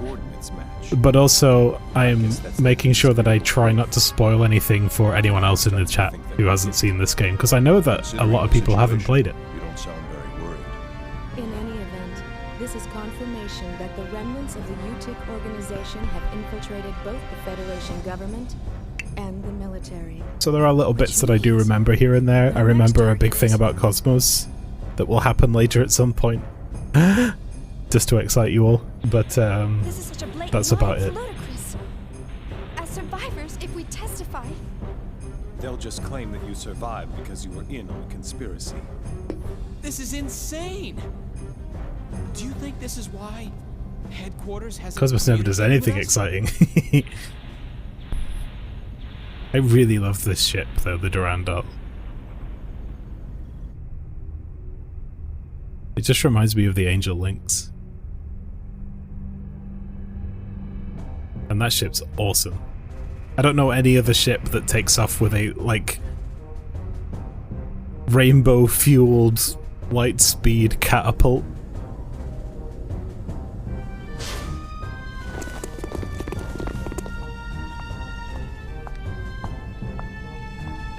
But also, I am making sure that I try not to spoil anything for anyone else in the chat who hasn't seen this game, because I know that a lot of people haven't played it. You don't sound very worried. In any event, this is confirmation that the remnants of the UTIC organization have infiltrated both the Federation government and the military. So there are little bits that I do remember here and there. I remember a big thing about Cosmos that will happen later at some point. Just to excite you all. But that's about it. Ludicrous. As survivors, if we testify... They'll just claim that you survived because you were in on the conspiracy. This is insane! Do you think this is why headquarters has... Cosmos never does anything exciting. I really love this ship though, the Durandal. It just reminds me of the Angel Lynx. And that ship's awesome. I don't know any other ship that takes off with a, like, rainbow-fueled light-speed catapult.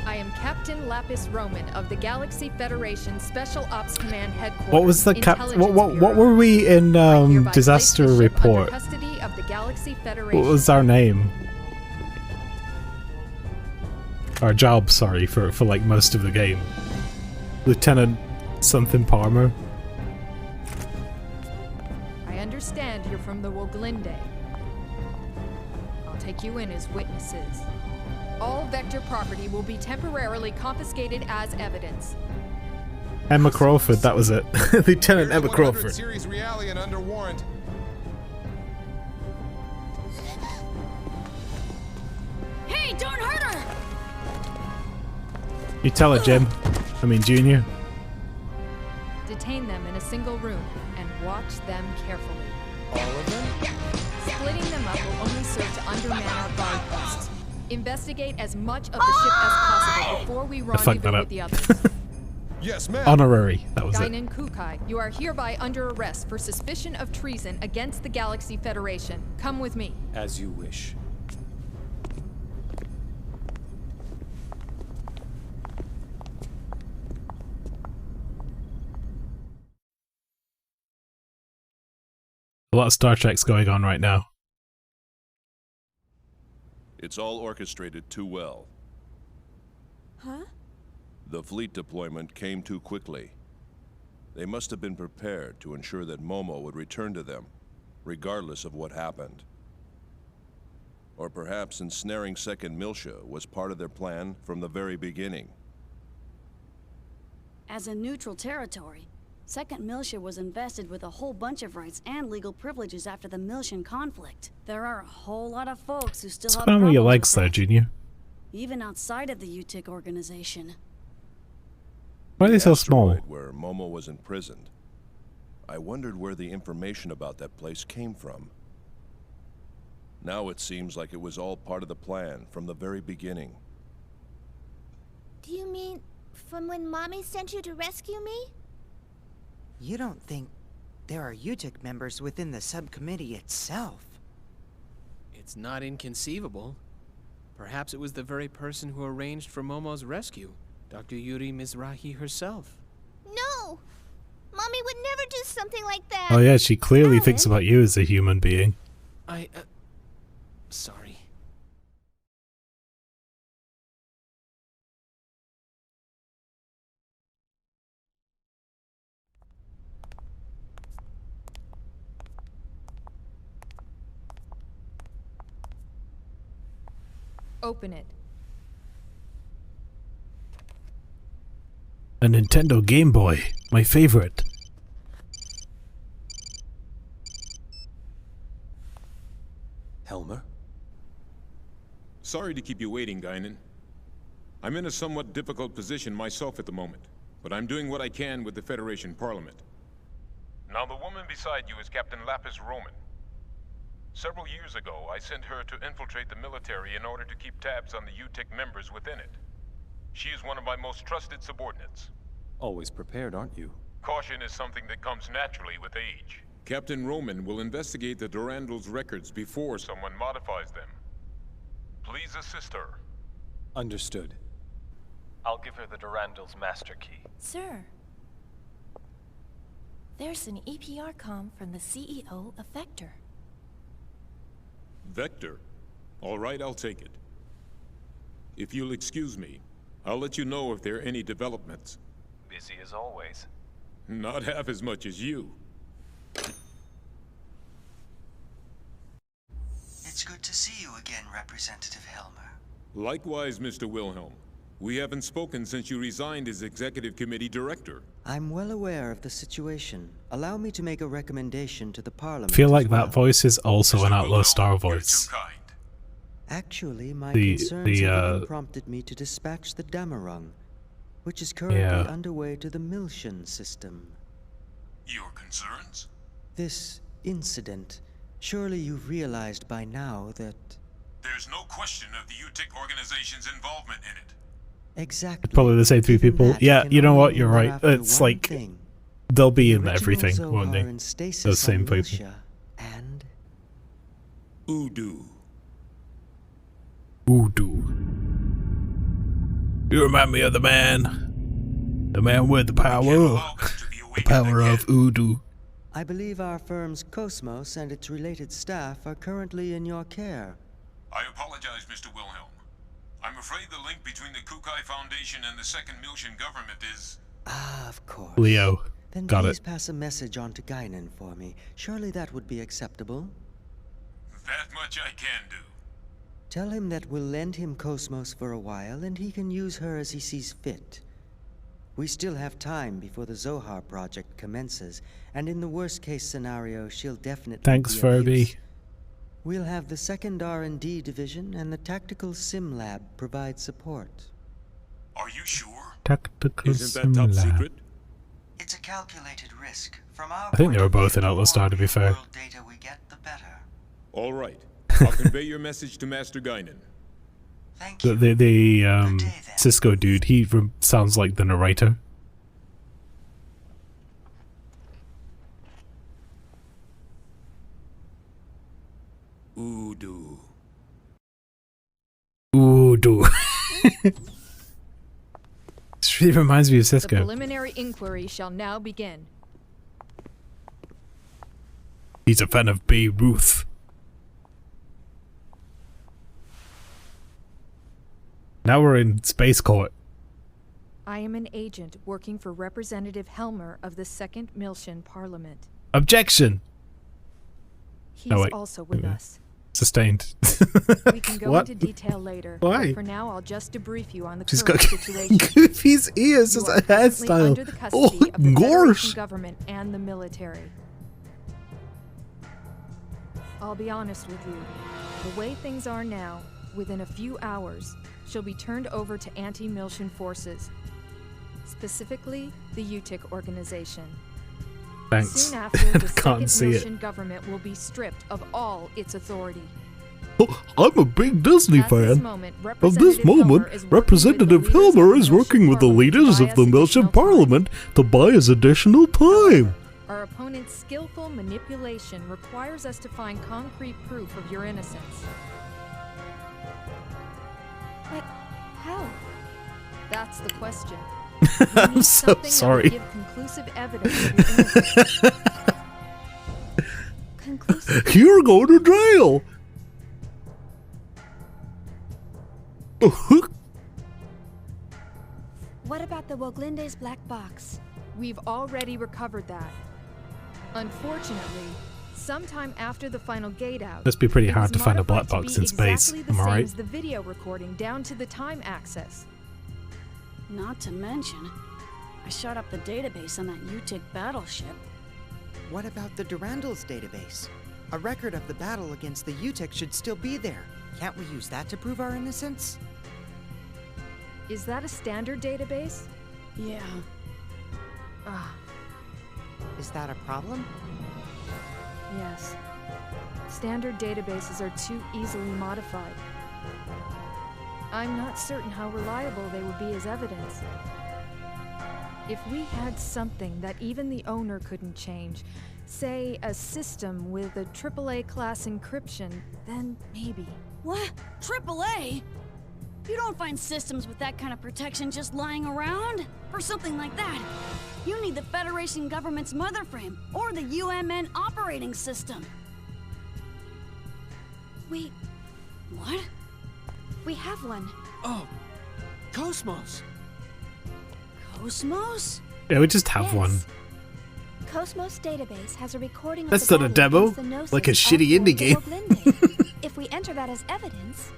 I am Captain Captain Lapis Roman of the Galaxy Federation Special Ops Command Headquarters. What was the what were we in disaster report? Custody of the Galaxy Federation. What was our name? Our job, sorry, for like most of the game. Lieutenant something Palmer. I understand you're from the Woglinde. I'll take you in as witnesses. All Vector property will be temporarily confiscated as evidence. Emma Crawford, that was it. Lieutenant Emma Crawford. Series Realian under warrant. Hey, don't hurt her! You tell her, Jim. I mean, Junior. Detain them in a single room and watch them carefully. All of them? Splitting them up will only serve to underman our guard posts. Investigate as much of the ship as possible before we rendezvous with the others. Yes, ma'am. Honorary, that was Guinan it. Kukai, you are hereby under arrest for suspicion of treason against the Galaxy Federation. Come with me. As you wish. A lot of Star Trek's going on right now. It's all orchestrated too well. Huh? The fleet deployment came too quickly. They must have been prepared to ensure that Momo would return to them, regardless of what happened. Or perhaps ensnaring 2nd Miltia was part of their plan from the very beginning. As a neutral territory, 2nd Miltia was invested with a whole bunch of rights and legal privileges after the Miltian conflict. There are a whole lot of folks who still have Spam problems your with legs there, Junior. even outside of the UTIC organization. Why are they so small? Where Momo was imprisoned. I wondered where the information about that place came from. Now it seems like it was all part of the plan from the very beginning. Do you mean from when Mommy sent you to rescue me? You don't think there are UTIC members within the subcommittee itself? It's not inconceivable. Perhaps it was the very person who arranged for Momo's rescue, Dr. Yuri Mizrahi herself. No! Mommy would never do something like that! Oh yeah, she clearly thinks about you as a human being. Sorry. Open it. A Nintendo Game Boy, my favorite. Helmer? Sorry to keep you waiting, Guinan. I'm in a somewhat difficult position myself at the moment, but I'm doing what I can with the Federation Parliament. Now, the woman beside you is Captain Lapis Roman. Several years ago, I sent her to infiltrate the military in order to keep tabs on the UTIC members within it. She is one of my most trusted subordinates. Always prepared, aren't you? Caution is something that comes naturally with age. Captain Roman will investigate the Durandal's records before someone modifies them. Please assist her. Understood. I'll give her the Durandal's master key. Sir, there's an EPR comm from the CEO of Vector. Vector? All right, I'll take it. If you'll excuse me, I'll let you know if there are any developments. Busy as always. Not half as much as you. It's good to see you again, Representative Helmer. Likewise, Mr. Wilhelm. We haven't spoken since you resigned as Executive Committee Director. I'm well aware of the situation. Allow me to make a recommendation to the Parliament. I feel like that voice is also an Outlaw Star voice. Actually, my concerns have prompted me to dispatch the Damarung, which is currently underway to the Miltian system. Your concerns? This incident. Surely you've realized by now that... There's no question of the UTIC organization's involvement in it. Exactly. Probably the same three people. Yeah, you know what? You're right. It's like they'll be in everything, won't they? Those same people. And Udu. Udu. You remind me of the man with the power. The power of Udu. I believe our firm's Cosmos and its related staff are currently in your care. I apologize, Mr. Wilhelm. I'm afraid the link between the Kukai Foundation and the Second Miltian government is... Ah, of course. Leo. Then Got please it. pass a message on to Guinan for me. Surely that would be acceptable. That much I can do. Tell him that we'll lend him Cosmos for a while and he can use her as he sees fit. We still have time before the Zohar project commences, and in the worst case scenario, she'll definitely Thanks, be of Furby. use. We'll have the second R&D division and the tactical sim lab provide support. Are you sure? Tactical Isn't that top sim lab. secret? It's a calculated risk. From our I think they were both in Atlas Star, to be fair. data we get, the better. All right. I'll convey your message to Master Guinan. The Cisco dude, he sounds like the narrator. Udu. Udu. This really reminds me of The Cisco. preliminary inquiry shall now begin. He's a fan of Babe Ruth. Now we're in Space Court. I am an agent working for Representative Helmer of the Second Miltian Parliament. Objection! He's Oh, wait. also with us. Sustained. We can go What? into detail later. Why? But for now, I'll just debrief you on the She's current got situation. Goofy's ears You as are a presently hairstyle. under the custody Oh, of the Federation gosh. government and the military. I'll be honest with you. The way things are now, within a few hours, she'll be turned over to anti-Miltian forces. Specifically, the UTIC organization. Thanks. Soon after, the Can't Second see it. Miltian government will be stripped of all its authority. Oh, I'm a big Disney At this fan. moment, Of this moment, Representative Helmer is working with the leaders of the Miltian Parliament to buy us additional time. Our opponent's skillful manipulation requires us to find concrete proof of your innocence. But how? That's the question. I'm so sorry. Give conclusive evidence of your innocence. Conclusive. You're going to jail. What about the Woglinde's black box? We've already recovered that. Unfortunately, sometime after the final gate out, Must be pretty it hard was to find a black modified to box be in space. exactly the Am I same right? as the video recording, down to the time access. Not to mention, I shot up the database on that UTIC battleship. What about the Durandal's database? A record of the battle against the UTIC should still be there. Can't we use that to prove our innocence? Is that a standard database? Yeah. Ah, Is that a problem? yes. Standard databases are too easily modified. I'm not certain how reliable they would be as evidence. If we had something that even the owner couldn't change, say a system with a AAA class encryption, then maybe. What? AAA? You don't find systems with that kind of protection just lying around? For something like that, you need the Federation government's mother frame, or the UMN operating system. What? We have one. Oh, Cosmos. Cosmos? Yeah, we just have Yes. one. Cosmos database has a recording of That's the not a battle demo, against the Gnosis like a off shitty board indie the game. Woglinde. If we enter that as evidence,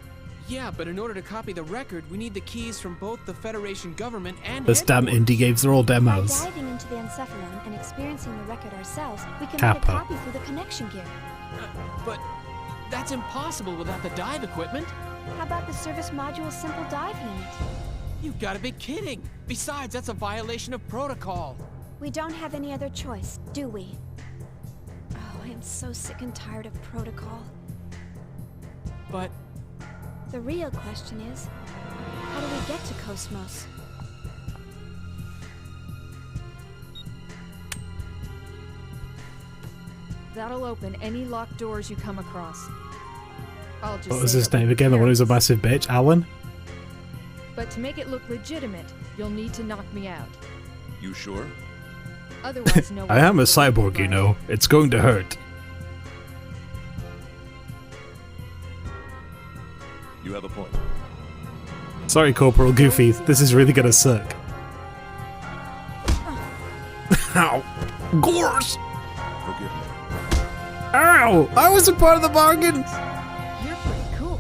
Yeah, but in order to copy the record, we need the keys from both the Federation government and Those damn headquarters. indie games are all by demos. diving into the encephalon and experiencing the record ourselves, we can make Kappa. a copy through the connection gear. But that's impossible without the dive equipment. How about the service module simple dive unit? You've got to be kidding. Besides, that's a violation of protocol. We don't have any other choice, do we? Oh, I am so sick and tired of protocol. But The real question is, how do we get to Cosmos? That'll open any locked doors you come across. I'll just What was say his that name we're again? The one who's a careless. massive bitch? Alan? But to make it look legitimate, you'll need to knock me out. You sure? Otherwise, no. I am a cyborg, you know. It's going to hurt. You have a point. Sorry, Corporal Goofy. This is really gonna suck. Ow! Gorse! Forgive me. Ow! I wasn't part of the bargain! You're pretty cool.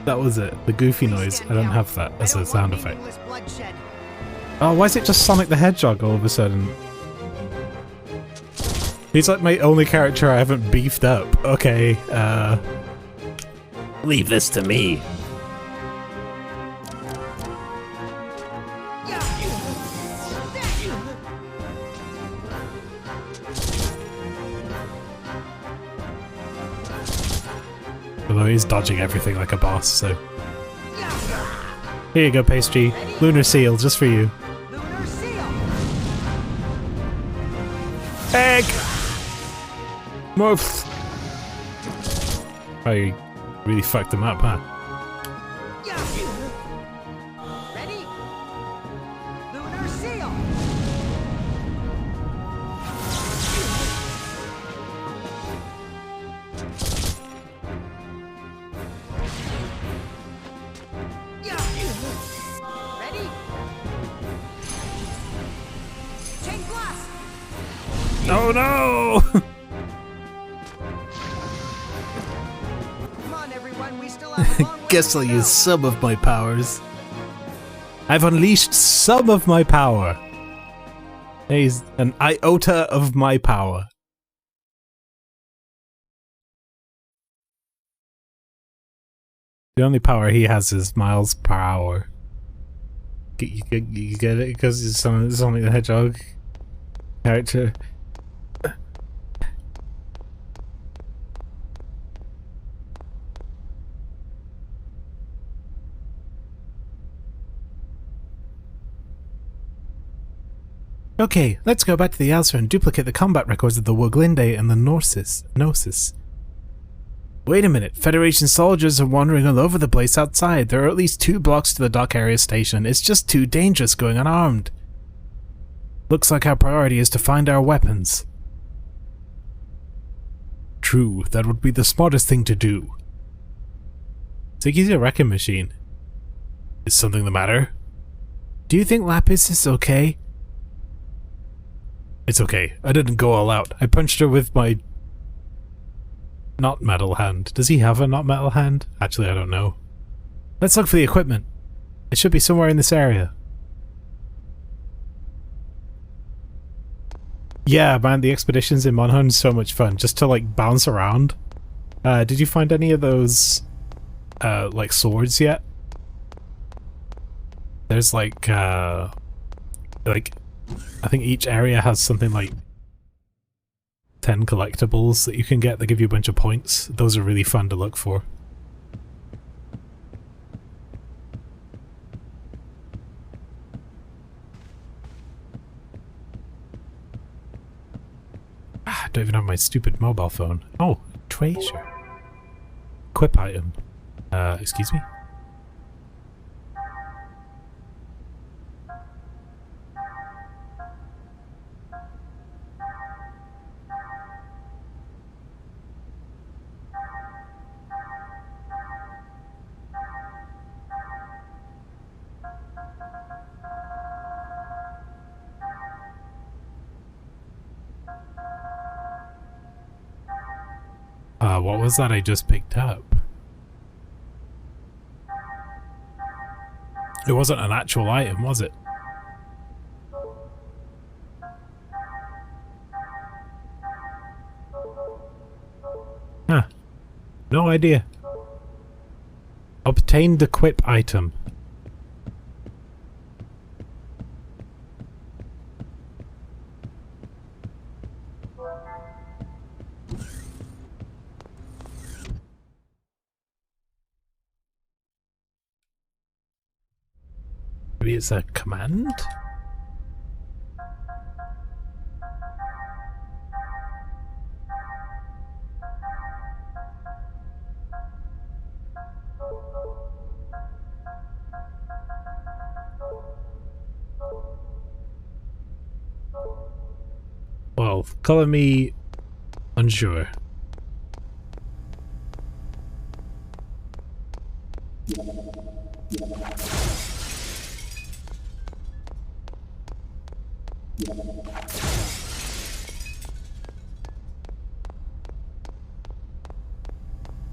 That was it. The Goofy noise. I don't have that as a sound effect. Oh, why is it just Sonic the Hedgehog all of a sudden? He's like my only character I haven't beefed up. Okay, leave this to me. Although he's dodging everything like a boss, so... Here you go, Pastry. Lunar Seal, just for you. Egg! Morph! Oh, you really fucked him up, huh? Ready? Lunar Seal! Ready? Chain blast! Oh no! Come on, everyone, we still have a long way Guess I'll use some of my powers. I've unleashed some of my power. He's an iota of my power. The only power he has is miles per hour. You get it? Because it's Sonic the Hedgehog character. Okay, let's go back to the Alsa and duplicate the combat records of the Woglinde and the Gnosis. Wait a minute, Federation soldiers are wandering all over the place outside. There are at least 2 blocks to the dock area station. It's just too dangerous going unarmed. Looks like our priority is to find our weapons. True, that would be the smartest thing to do. Ziggy's a wrecking machine. Is something the matter? Do you think Lapis is okay? It's okay. I didn't go all out. I punched her with my... not metal hand. Does he have a not metal hand? Actually, I don't know. Let's look for the equipment. It should be somewhere in this area. Yeah, man, the expeditions in Monhun is so much fun. Just to, like, bounce around. Did you find any of those, like, swords yet? There's, like, I think each area has something like 10 collectibles that you can get that give you a bunch of points. Those are really fun to look for. I don't even have my stupid mobile phone. Oh, treasure. Equip item. Excuse me? What was that I just picked up? It wasn't an actual item, was it? Huh. No idea. Obtained equip item. Maybe it's a command? well, color me unsure.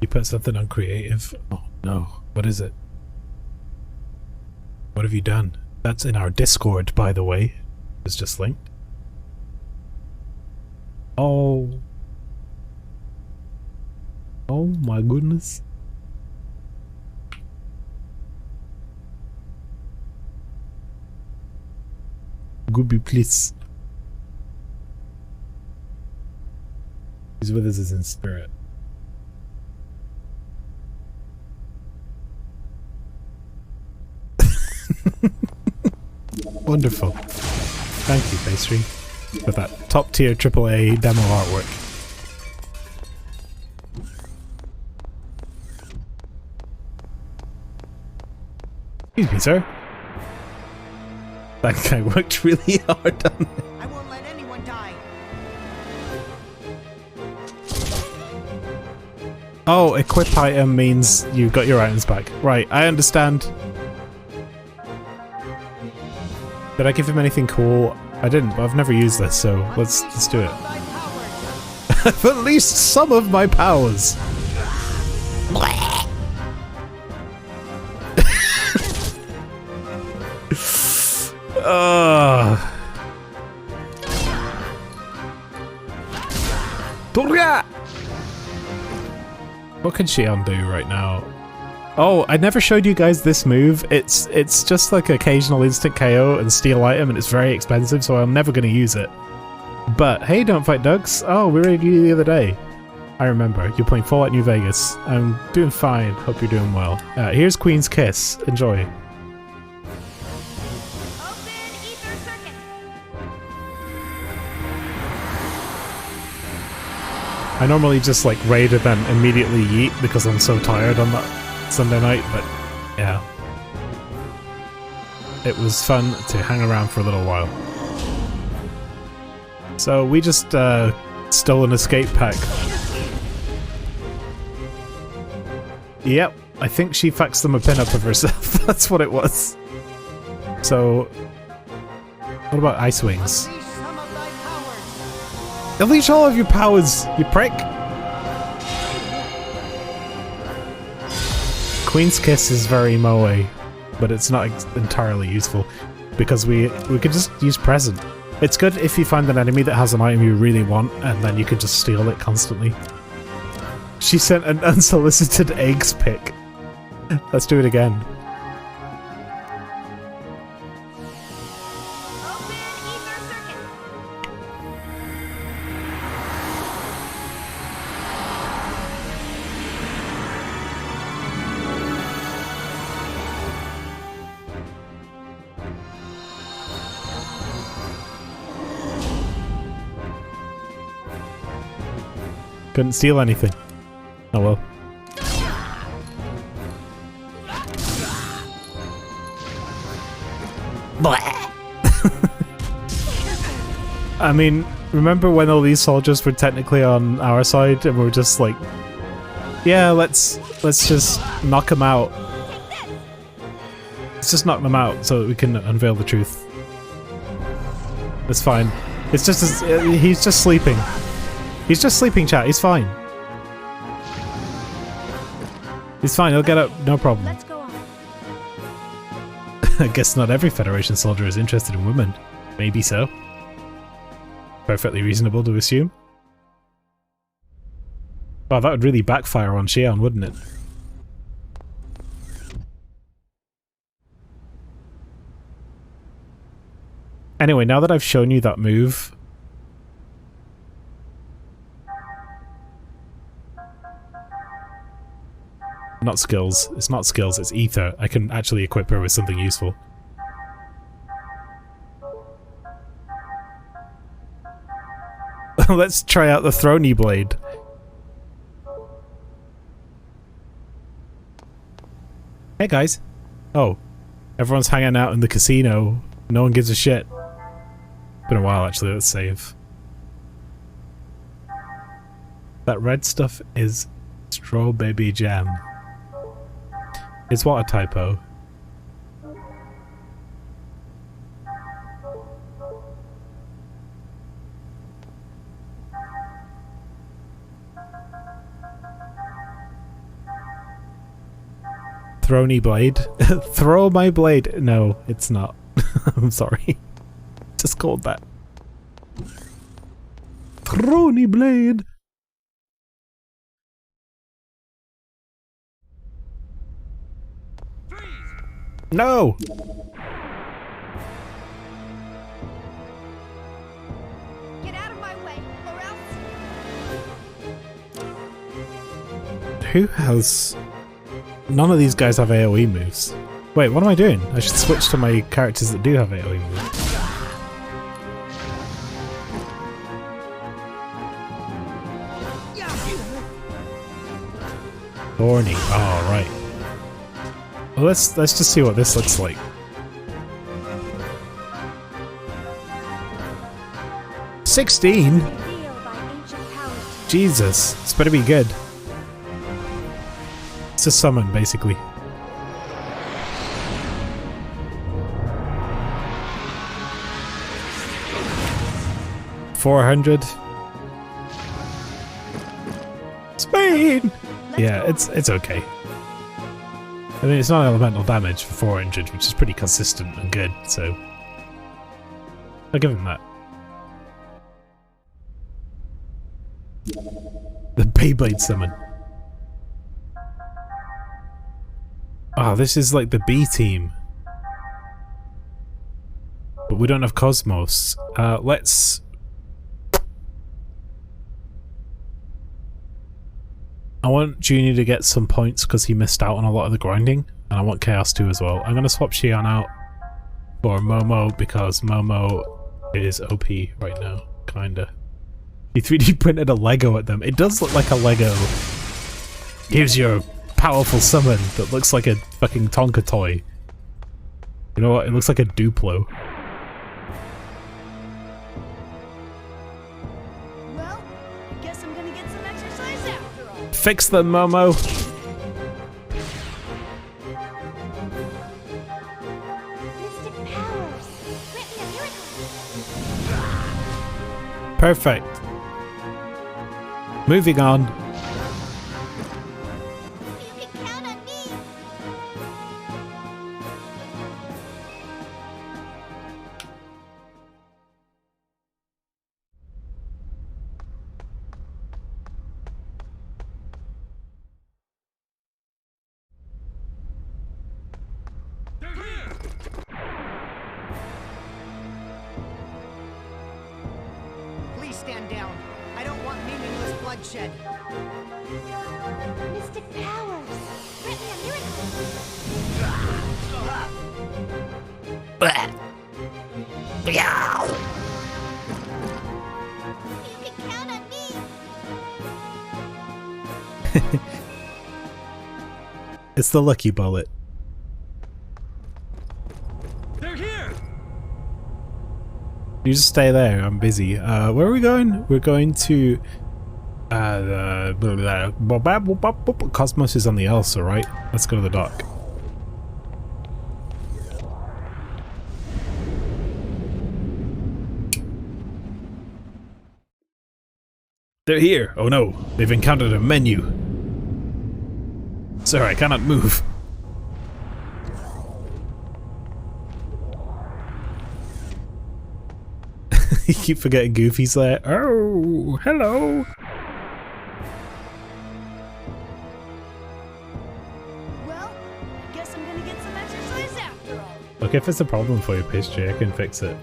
You put something on creative? Oh no, what is it? What have you done? That's in our Discord, by the way. It's just linked. Oh. Oh my goodness. Gooby, please. He's with us in spirit. Wonderful. Thank you, Pastry, for that top tier AAA demo artwork. Excuse me, sir. That guy worked really hard on it. I won't let anyone die. Oh, equip item means you got your items back. Right, I understand. Did I give him anything cool? I didn't, but I've never used this, so let's do it. At least some of my powers. What can she undo right now? Oh, I never showed you guys this move. It's just like occasional instant KO and steal item, and it's very expensive, so I'm never going to use it. But hey, don't fight ducks. Oh, we reviewed you the other day. I remember. You're playing Fallout New Vegas. I'm doing fine. Hope you're doing well. Here's Queen's Kiss. Enjoy. I normally just like raid and then immediately yeet because I'm so tired on that Sunday night, but yeah. It was fun to hang around for a little while. So we just stole an escape pack. Yep, I think she faxed them a pin-up of herself. That's what it was. So, what about Ice Wings? Unleash all of your powers, you prick! Queen's Kiss is very moe, but it's not entirely useful because we could just use Present. It's good if you find an enemy that has an item you really want and then you can just steal it constantly. She sent an unsolicited eggs pic. Let's do it again. Couldn't steal anything. Oh well. I mean, remember when all these soldiers were technically on our side and we were just like, yeah, let's just knock them out. Let's just knock them out so that we can unveil the truth. It's fine. It's just he's just sleeping. He's just sleeping, chat. He's fine. He's fine. He'll get up. No problem. Let's go on. I guess not every Federation soldier is interested in women. Maybe so. Perfectly reasonable to assume. Wow, that would really backfire on Xion, wouldn't it? Anyway, now that I've shown you that move... Not skills. It's not skills, it's ether. I can actually equip her with something useful. Let's try out the Throny Blade. Hey guys. Oh. Everyone's hanging out in the casino. No one gives a shit. Been a while actually, let's save. That red stuff is straw baby jam. It's what a typo. Throny blade. Throw my blade. No, it's not. I'm sorry. Just called that. Throny blade. No! Get out of my way, or else... Who has... None of these guys have AoE moves. Wait, what am I doing? I should switch to my characters that do have AoE moves. Thorny. Oh, right. Well, let's just see what this looks like. 16? Jesus, it's better be good. It's a summon, basically. $400. Spain! Yeah, it's okay. I mean, it's not elemental damage for 400, which is pretty consistent and good, so I'll give him that. The Beyblade summon. Oh, this is like the B team. But we don't have Cosmos. Let's... I want Junior to get some points because he missed out on a lot of the grinding, and I want Chaos too as well. I'm going to swap Xion out for Momo because Momo is OP right now, kinda. He 3D printed a Lego at them. It does look like a Lego. Here's your powerful summon that looks like a fucking Tonka toy. You know what? It looks like a Duplo. Well, I guess I'm gonna get some exercise after all. Fix them, Momo! Mystic powers. Grant me a miracle. Perfect. Moving on. You can count on me. Please stand down. I don't want meaningless bloodshed. Mystic powers. Grant me a miracle. You can count on me. It's the lucky bullet. They're here. You just stay there, I'm busy. Where are we going? We're going to... Cosmos is on the Elsa, right? Let's go to the dock. They're here! Oh no, they've encountered a menu. Sir, I cannot move. You keep forgetting Goofy's there. Oh, hello! Well, I guess I'm gonna get some exercise after all. Look, if it's a problem for your pastry, I can fix it.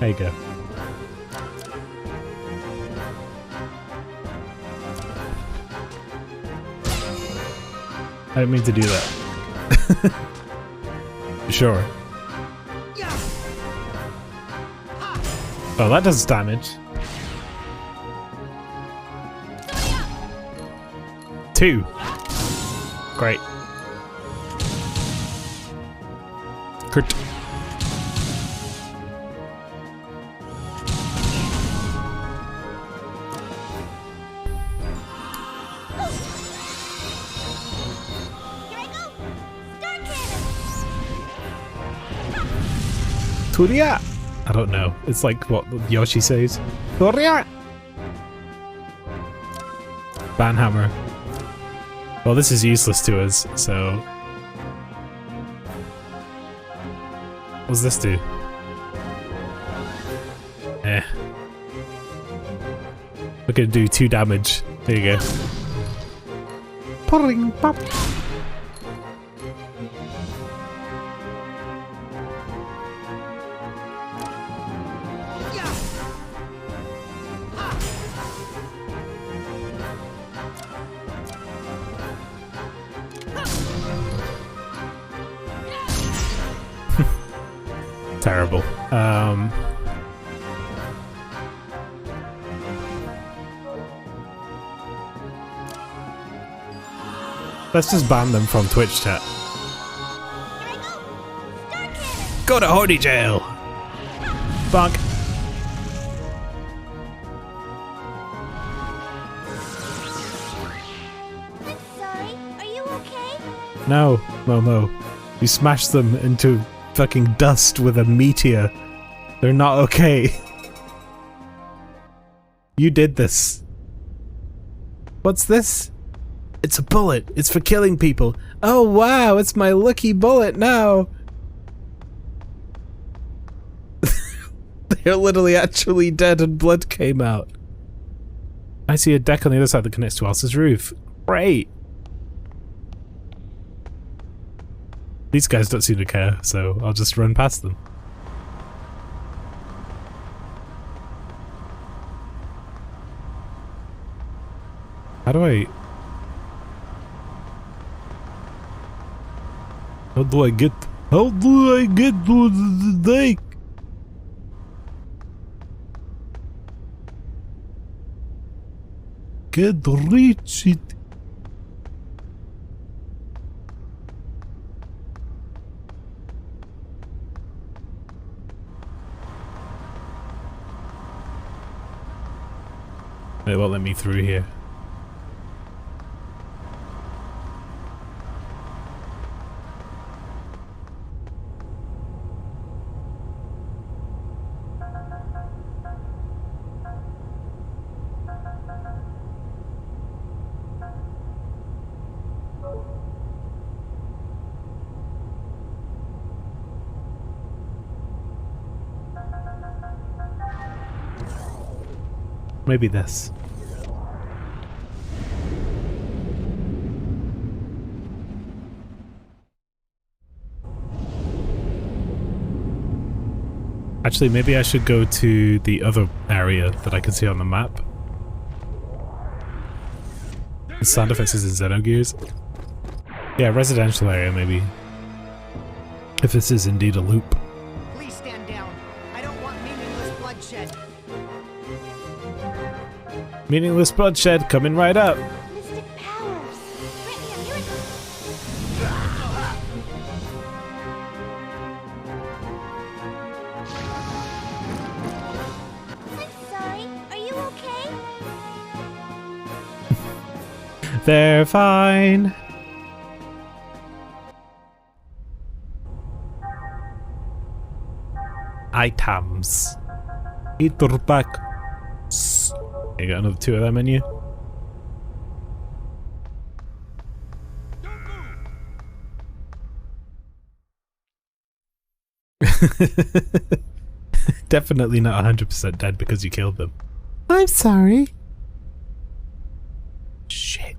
There you go. I didn't mean to do that. Sure. Oh, that does damage. 2. Great. Crit. Turia! I don't know. It's like what Yoshi says. Turia! Banhammer. Well, this is useless to us, so... What does this do? Eh. We're gonna do 2 damage. There you go. Pulling pop. Terrible. Let's just ban them from Twitch chat. Go to Horny jail! Bonk. I'm sorry. Are you okay? No, Momo. You smashed them into fucking dust with a meteor. They're not okay. You did this. What's this? It's a bullet. It's for killing people. Oh wow, it's my lucky bullet now. They're literally actually dead and blood came out. I see a deck on the other side that connects to Elsa's roof. Great. These guys don't seem to care, so I'll just run past them. How do I get to the deck? Can't reach it. It won't let me through here. Maybe this. Actually, maybe I should go to the other area that I can see on the map. The sound effects is in Xenogears. Yeah, residential area maybe. If this is indeed a loop. Please stand down. I don't want meaningless bloodshed. Meaningless bloodshed coming right up. Mystic powers. Grant me a miracle. I'm sorry. Are you okay? They're fine. Items. Eater pack. You got another 2 of them in you. Definitely not 100% dead because you killed them. I'm sorry. Shit.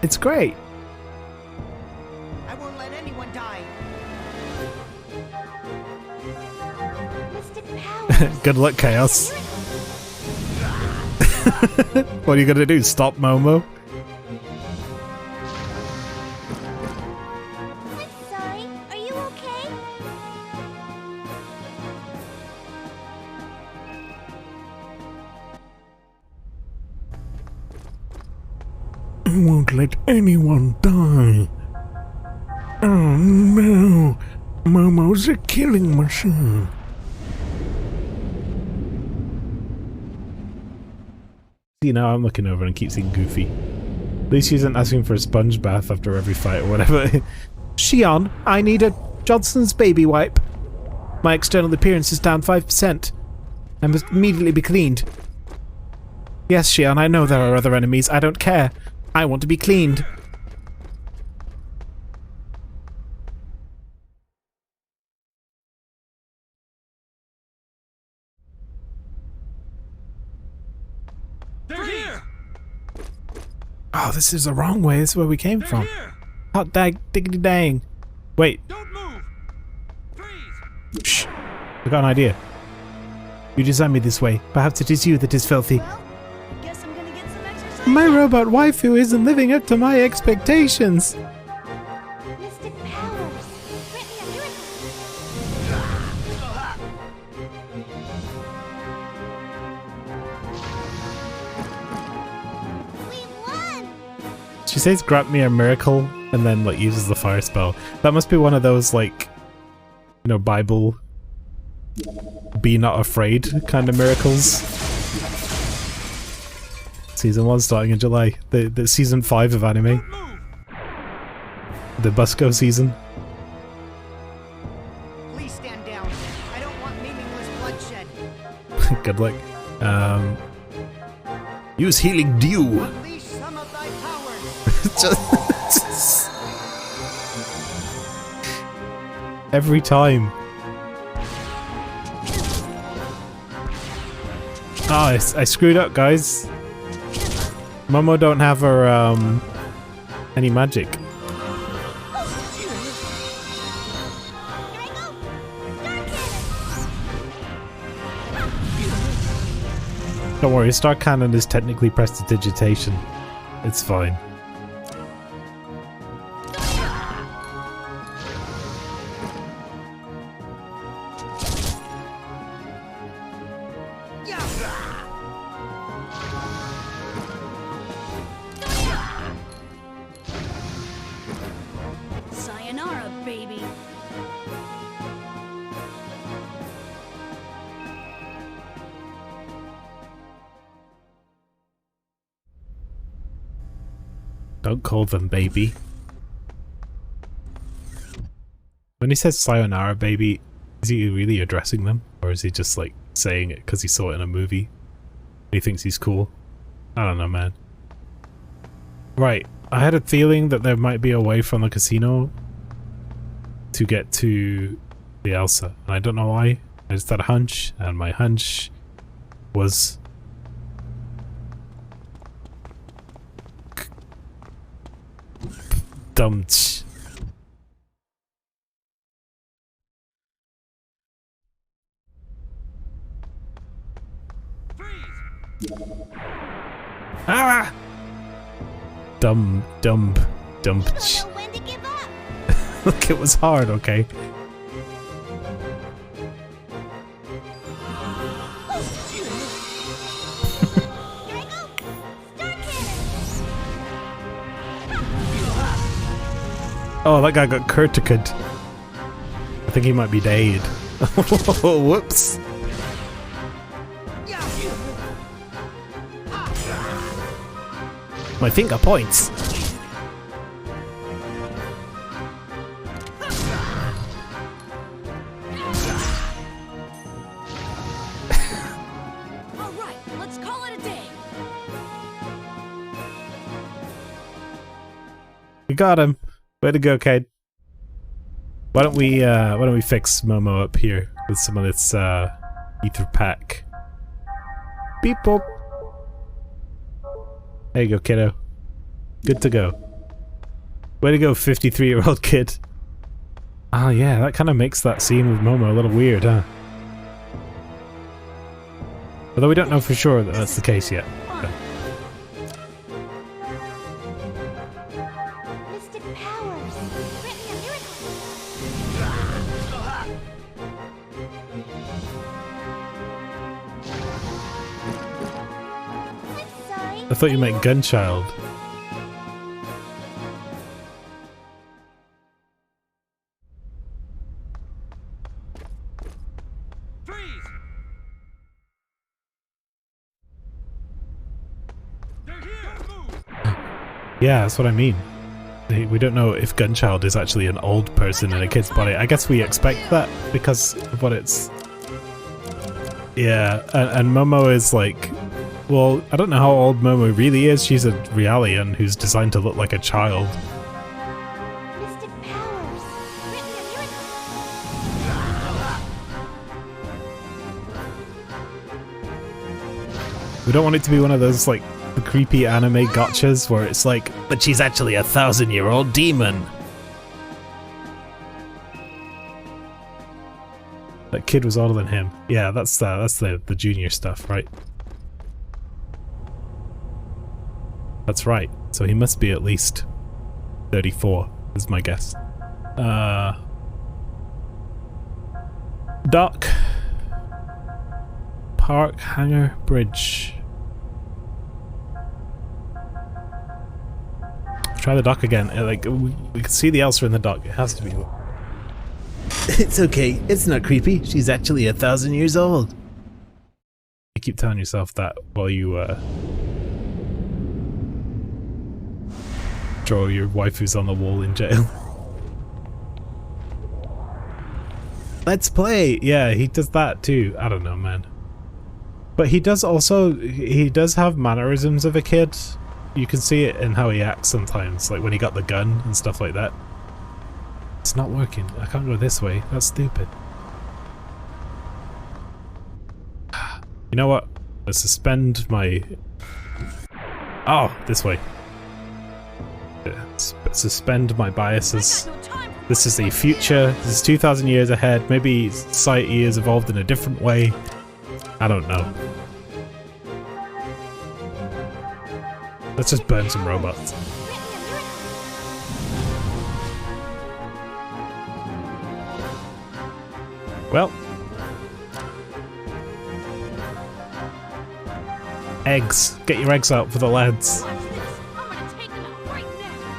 It's great. I won't let anyone die. Mystic powers. Good luck, Chaos. What are you gonna do? Stop Momo? I'm sorry. Are you okay? won't let anyone die. Oh no, Momo's a killing machine. See, now I'm looking over and keep seeing Goofy. At least she isn't asking for a sponge bath after every fight or whatever. Shion, I need a Johnson's baby wipe. My external appearance is down 5%. I must immediately be cleaned. Yes, Shion, I know there are other enemies. I don't care. I want to be cleaned. They're here! Oh, this is the wrong way. This is where we came from. Hot dag diggity dang. Wait. Don't move! Freeze! Shh. I got an idea. You designed me this way. Perhaps it is you that is filthy. Guess I'm gonna get some exercise. My robot waifu isn't living up to my expectations. Mystic powers. Grant me a miracle. We won! She says grant me a miracle and then like uses the fire spell. That must be one of those like, you know, Bible be not afraid kind of miracles. Season 1 starting in July. The season 5 of anime. The Busco season. Please stand down. I don't want meaningless bloodshed. Good luck. Use healing dew. Unleash some of thy powers. Every time. Oh, I screwed up, guys. Momo don't have her, any magic. Don't worry, Star Cannon is technically prestidigitation. It's fine. Sayonara, baby. Don't call them baby. When he says sayonara, baby, is he really addressing them? Or is he just like saying it because he saw it in a movie? He thinks he's cool? I don't know, man. Right, I had a feeling that there might be a way from the casino to get to the Elsa. And I don't know why. I just had a hunch, and my hunch was... dumped. Ah! Dump. When to give up? Look, it was hard, okay. Oh, that guy got Kurtiked. I think he might be dead. Whoops. My finger points. Alright, let's call it a day. We got him. Way to go, Cade. Why don't we fix Momo up here with some of this ether pack. Beep boop. There you go, kiddo. Good to go. Way to go, 53-year-old kid. Oh yeah, that kind of makes that scene with Momo a little weird, huh? Although we don't know for sure that that's the case yet. Okay. Mystic powers. Grant me a miracle. I'm sorry. I thought you meant Gunchild. Yeah, that's what I mean. We don't know if Gunchild is actually an old person in a kid's body. I guess we expect that because of what it's... Yeah, and Momo is like... Well, I don't know how old Momo really is. She's a Realian who's designed to look like a child. We don't want it to be one of those, like, creepy anime gotchas where it's like, but she's actually a 1,000-year-old demon. That kid was older than him. Yeah, that's the junior stuff, right? That's right. So he must be at least 34, is my guess. Dock. Park Hangar Bridge. Try the dock again. Like we can see the Elsa in the dock. It has to be. It's okay. It's not creepy. She's actually 1,000 years old. You keep telling yourself that while you draw your waifus on the wall in jail. Let's play. Yeah, he does that too. I don't know, man. But he does have mannerisms of a kid. You can see it in how he acts sometimes, like when he got the gun and stuff like that. It's not working. I can't go this way. That's stupid. You know what? Let's suspend my... Oh, this way. Suspend my biases. This is the future. This is 2,000 years ahead. Maybe society has evolved in a different way. I don't know. Let's just burn some robots. Well. Eggs. Get your eggs out for the lads.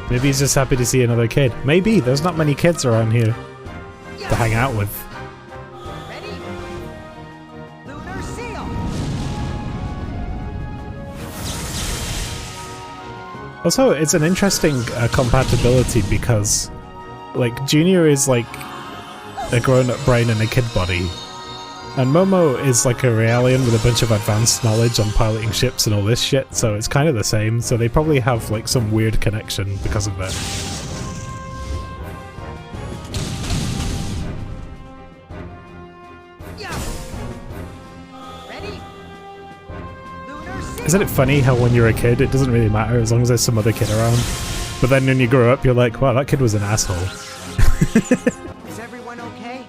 Maybe he's just happy to see another kid. Maybe. There's not many kids around here to hang out with. Also, it's an interesting compatibility because, like, Junior is like a grown-up brain in a kid body, and Momo is like a Realian with a bunch of advanced knowledge on piloting ships and all this shit, so it's kind of the same, so they probably have like some weird connection because of that. Isn't it funny how when you're a kid it doesn't really matter as long as there's some other kid around, but then when you grow up you're like, wow, that kid was an asshole. Is everyone okay?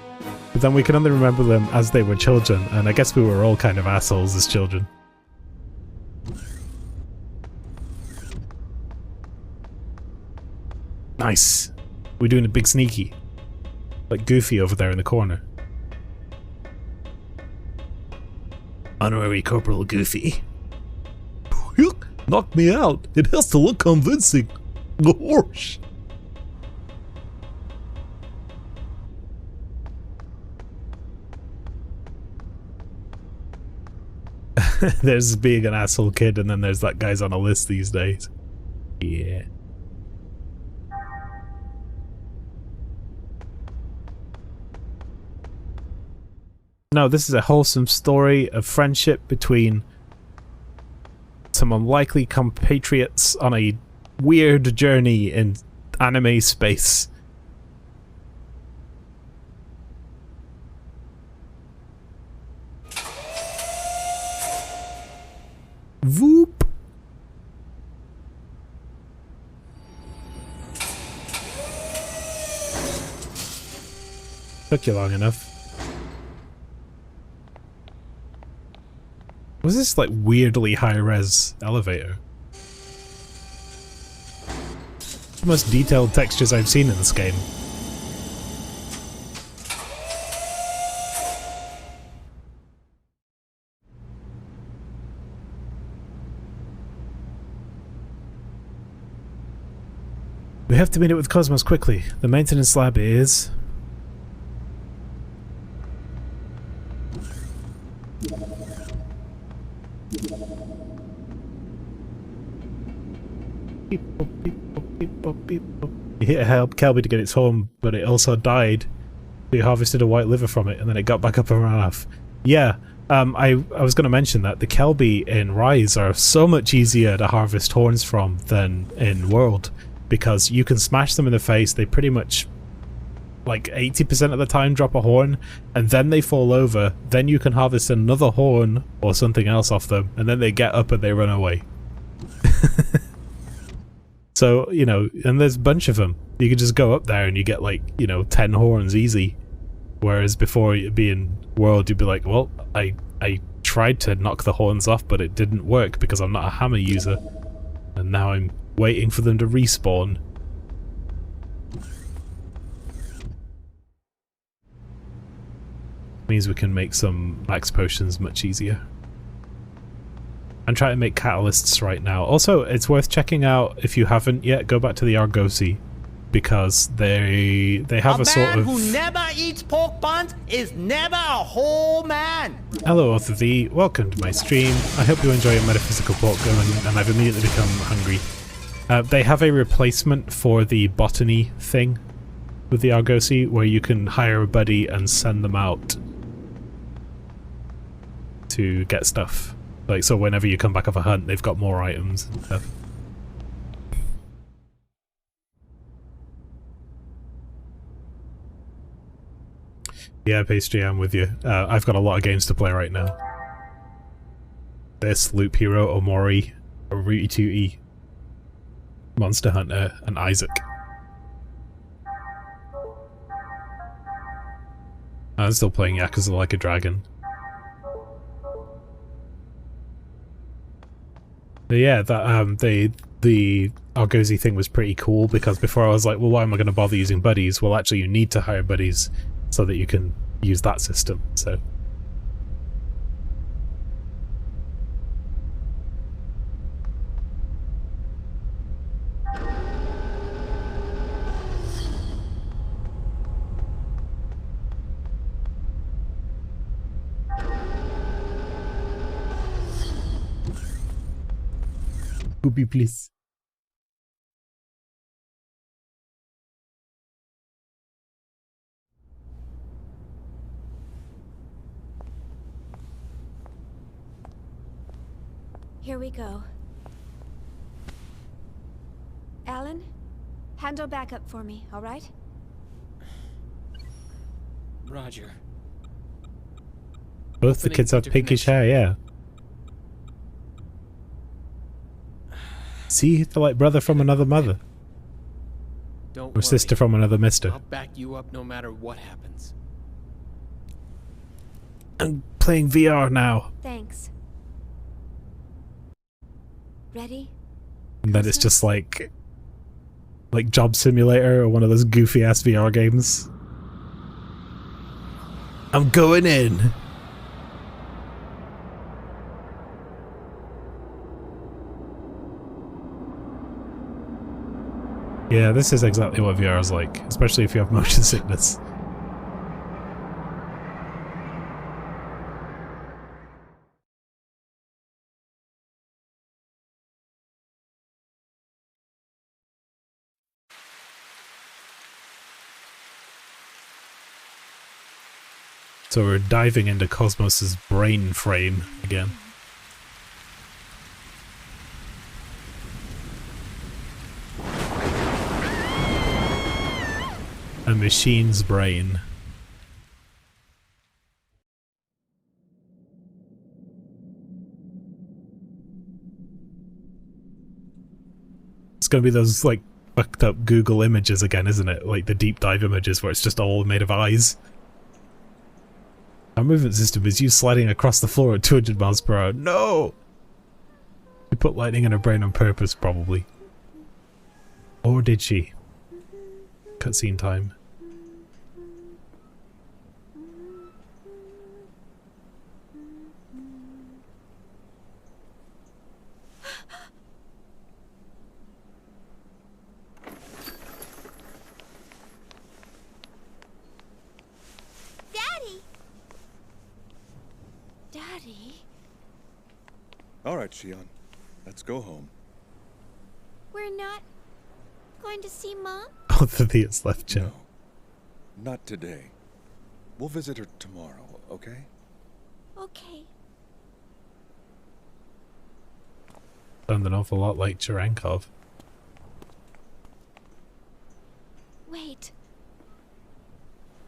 But then we can only remember them as they were children, and I guess we were all kind of assholes as children. Nice. We're doing a big sneaky. Like Goofy over there in the corner. Honorary Corporal Goofy. Knock me out. It has to look convincing. Gosh. There's being an asshole kid, and then there's that guy's on a list these days. Yeah. No, this is a wholesome story of friendship between some unlikely compatriots on a weird journey in anime space. Whoop! Took you long enough. Was this like weirdly high-res elevator? The most detailed textures I've seen in this game. We have to meet it with Cosmos quickly. The maintenance lab is... hit a Kelby to get its horn, but it also died. So you harvested a white liver from it, and then it got back up and ran off. Yeah, I was going to mention that the Kelby in Rise are so much easier to harvest horns from than in World, because you can smash them in the face. They pretty much, like 80% of the time, drop a horn, and then they fall over. Then you can harvest another horn or something else off them, and then they get up and they run away. So, you know, and there's a bunch of them. You can just go up there and you get, like, you know, 10 horns easy. Whereas before, you'd be in World, you'd be like, well, I tried to knock the horns off, but it didn't work because I'm not a hammer user. And now I'm waiting for them to respawn. Means we can make some max potions much easier. I'm trying to make catalysts right now. Also, it's worth checking out, if you haven't yet, go back to the Argosy, because they have a sort of... A man who never eats pork buns is never a whole man! Hello, Author V. Welcome to my stream. I hope you enjoy your metaphysical pork going, and I've immediately become hungry. They have a replacement for the botany thing with the Argosy, where you can hire a buddy and send them out to get stuff. Like, so whenever you come back off a hunt, they've got more items and stuff. Yeah, Pastry, I'm with you. I've got a lot of games to play right now. This, Loop Hero, Omori, Rooty Tooty, Monster Hunter, and Isaac. I'm still playing Yakuza Like a Dragon. But yeah, that the Argosy thing was pretty cool, because before I was like, well, why am I going to bother using buddies? Well, actually, you need to hire buddies so that you can use that system. So. Poopy, please. Here we go. Alan, handle back up for me, all right? Roger. Both the kids have pinkish hair, yeah. See, they're like brother from another mother. Don't or worry. Sister from another mister. I'll back you up no matter what happens. I'm playing VR now. Thanks. Ready? And then it's just like Job Simulator or one of those goofy ass VR games. I'm going in. Yeah, this is exactly what VR is like, especially if you have motion sickness. So we're diving into Cosmos's brain frame again. A machine's brain. It's gonna be those like fucked up Google images again, isn't it? Like the deep dive images where it's just all made of eyes. Our movement system is you sliding across the floor at 200 miles per hour. No! She put lightning in her brain on purpose, probably. Or did she? Cutscene time. All right, Shion. Let's go home. We're not going to see Mom? Both of these left Jill. No, not today. We'll visit her tomorrow, okay? Okay. Sounds an awful lot like Cherenkov. Wait.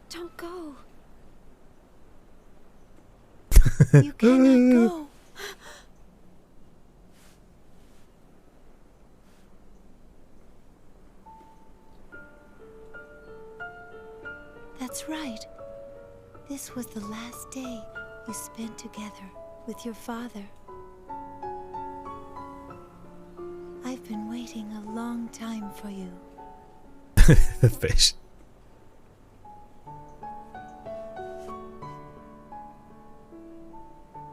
Don't go. You cannot go. That's right. This was the last day you spent together with your father. I've been waiting a long time for you. The fish.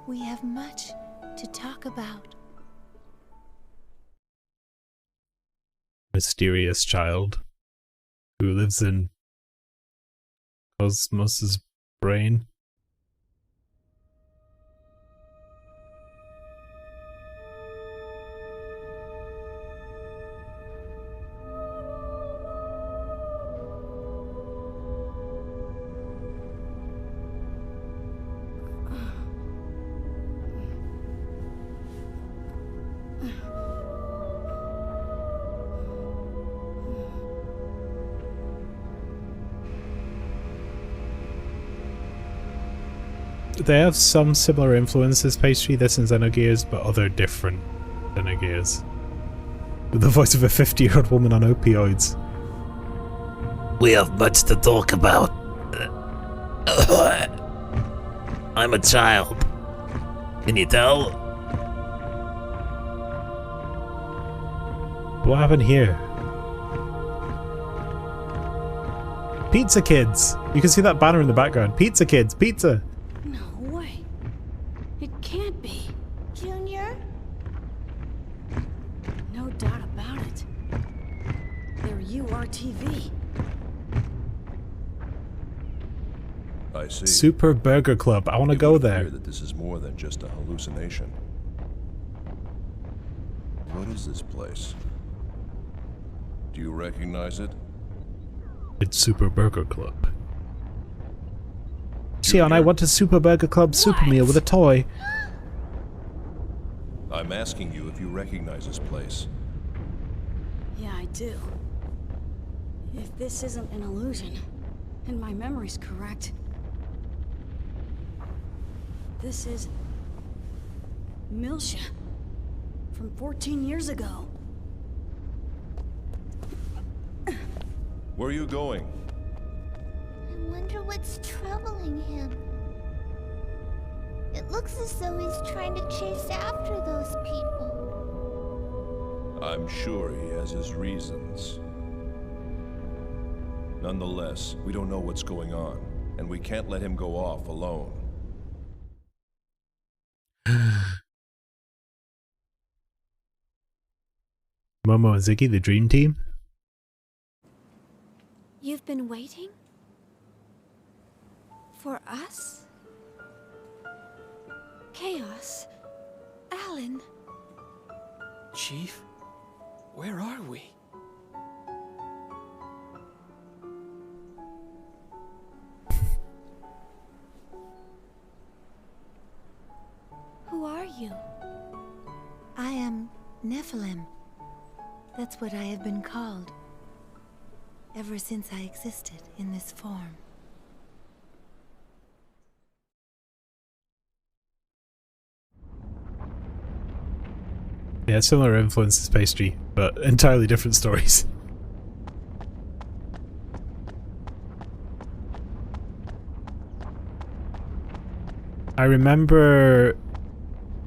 We have much to talk about. Mysterious child who lives in Cosmos's brain. They have some similar influences, Pastry, this and Xenogears, but other different Xenogears. With the voice of a 50-year-old woman on opioids. We have much to talk about. I'm a child. Can you tell? What happened here? Pizza Kids! You can see that banner in the background. Pizza Kids! Pizza! It can't be. Junior? No doubt about it. They're URTV. I see. Super Burger Club. I want to go there. That this is more than just a hallucination. What is this place? Do you recognize it? It's Super Burger Club. Xion, I want a Super Burger Club super meal with a toy. I'm asking you if you recognize this place. Yeah, I do. If this isn't an illusion, and my memory's correct, this is Milsha from 14 years ago. Where are you going? I wonder what's troubling him. It looks as though he's trying to chase after those people. I'm sure he has his reasons. Nonetheless, we don't know what's going on, and we can't let him go off alone. Momo and Ziggy, the dream team? You've been waiting? For us? Chaos? Alan? Chief? Where are we? Who are you? I am Nephilim. That's what I have been called. Ever since I existed in this form. Yeah, similar influences, Pastry, but entirely different stories. I remember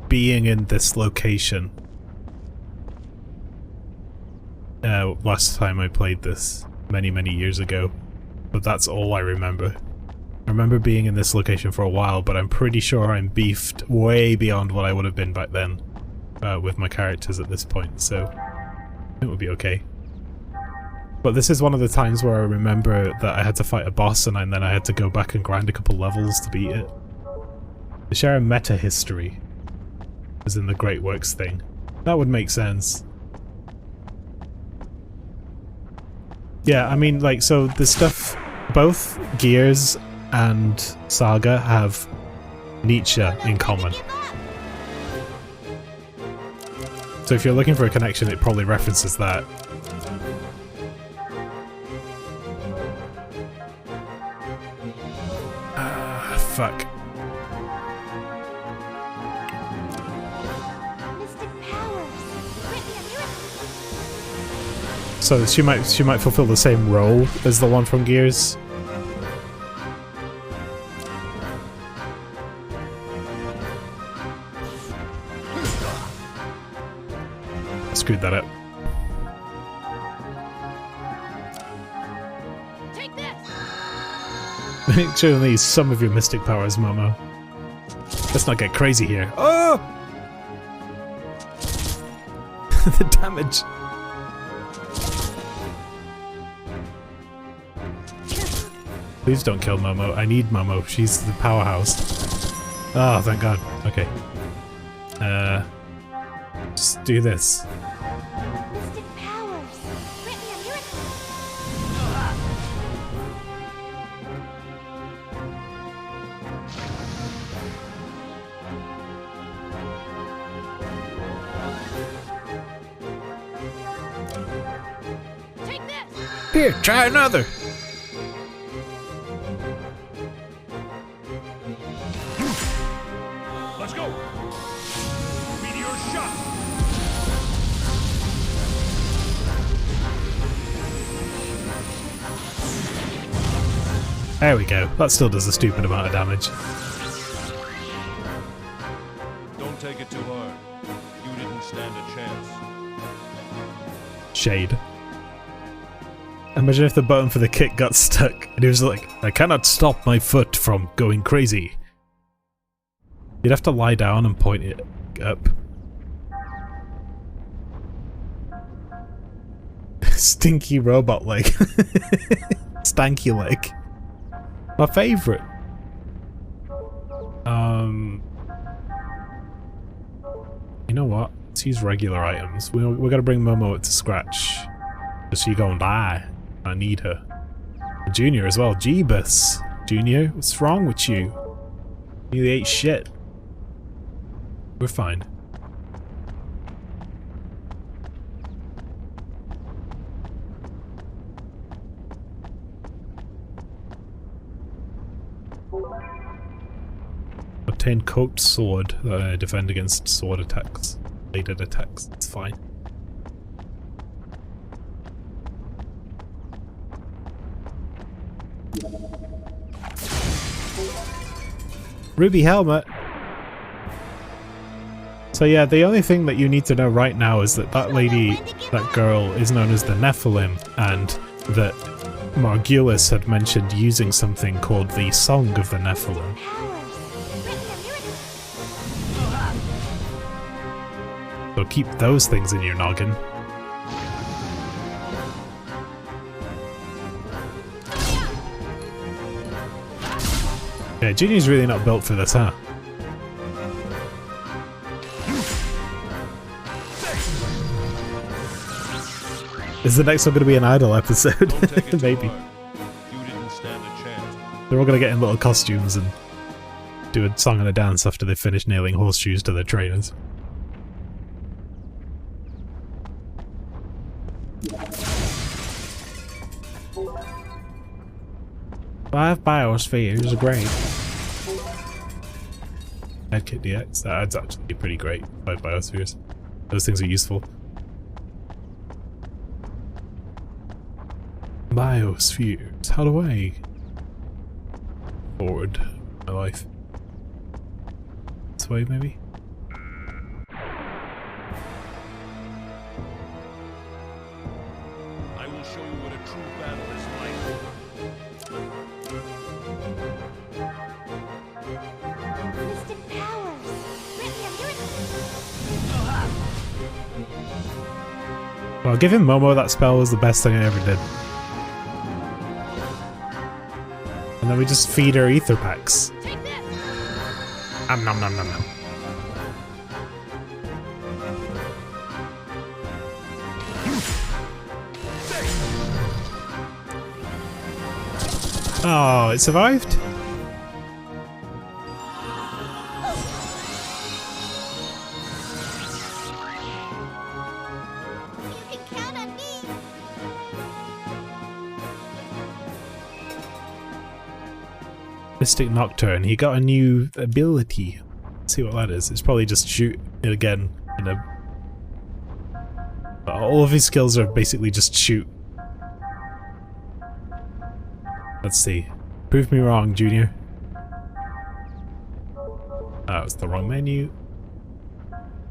being in this location last time I played this many years ago, but that's all I remember. I remember being in this location for a while, but I'm pretty sure I'm beefed way beyond what I would have been back then with my characters at this point, so it would be okay. But this is one of the times where I remember that I had to fight a boss and then I had to go back and grind a couple levels to beat it. They share a meta history, as in the Great Works thing. That would make sense. Yeah, I mean, like, so the stuff, both Gears and Saga have Nietzsche in common. So if you're looking for a connection, it probably references that. Fuck. So she might fulfill the same role as the one from Gears. Screwed that up. Take this. Make sure to use some of your mystic powers, Momo. Let's not get crazy here. Oh! The damage. Please don't kill Momo. I need Momo. She's the powerhouse. Oh, thank God. Okay. Just do this. Mystic powers. Grant me a miracle. Take this. Here, try another. Let's go. Meteor shot. There we go. That still does a stupid amount of damage. Don't take it too hard. You didn't stand a chance. Shade. Imagine if the button for the kick got stuck and he was like, I cannot stop my foot from going crazy. You'd have to lie down and point it up. Stinky robot leg. Stanky leg. My favourite. You know what? Let's use regular items. We're gonna bring Momo up to scratch. Cause she gonna die. I need her. Junior as well. Jeebus. Junior, what's wrong with you? You ate shit. We're fine. Obtain coat sword. Defend against sword attacks. Bladed attacks. It's fine. Ruby helmet. So yeah, the only thing that you need to know right now is that that lady, that girl, is known as the Nephilim, and that Margulis had mentioned using something called the Song of the Nephilim. So keep those things in your noggin. Yeah, Junior's really not built for this, huh? Is the next one going to be an idol episode? Maybe. They're all going to get in little costumes and do a song and a dance after they finish nailing horseshoes to their trainers. Five biospheres are great. Medkit DX, that's actually pretty great. 5 biospheres. Those things are useful. Biospheres. How do I forward my life? This way, maybe? I will show you what a true battle is like. Mystic powers. Grant me a miracle. Well, giving Momo that spell was the best thing I ever did. And then we just feed her ether packs. Nom nom nom nom nom. Oh, it survived? You can count on me. Mystic Nocturne. He got a new ability. Let's see what that is. It's probably just shoot it again in a... All of his skills are basically just shoot. Let's see. Prove me wrong, Junior. Oh, it's the wrong menu.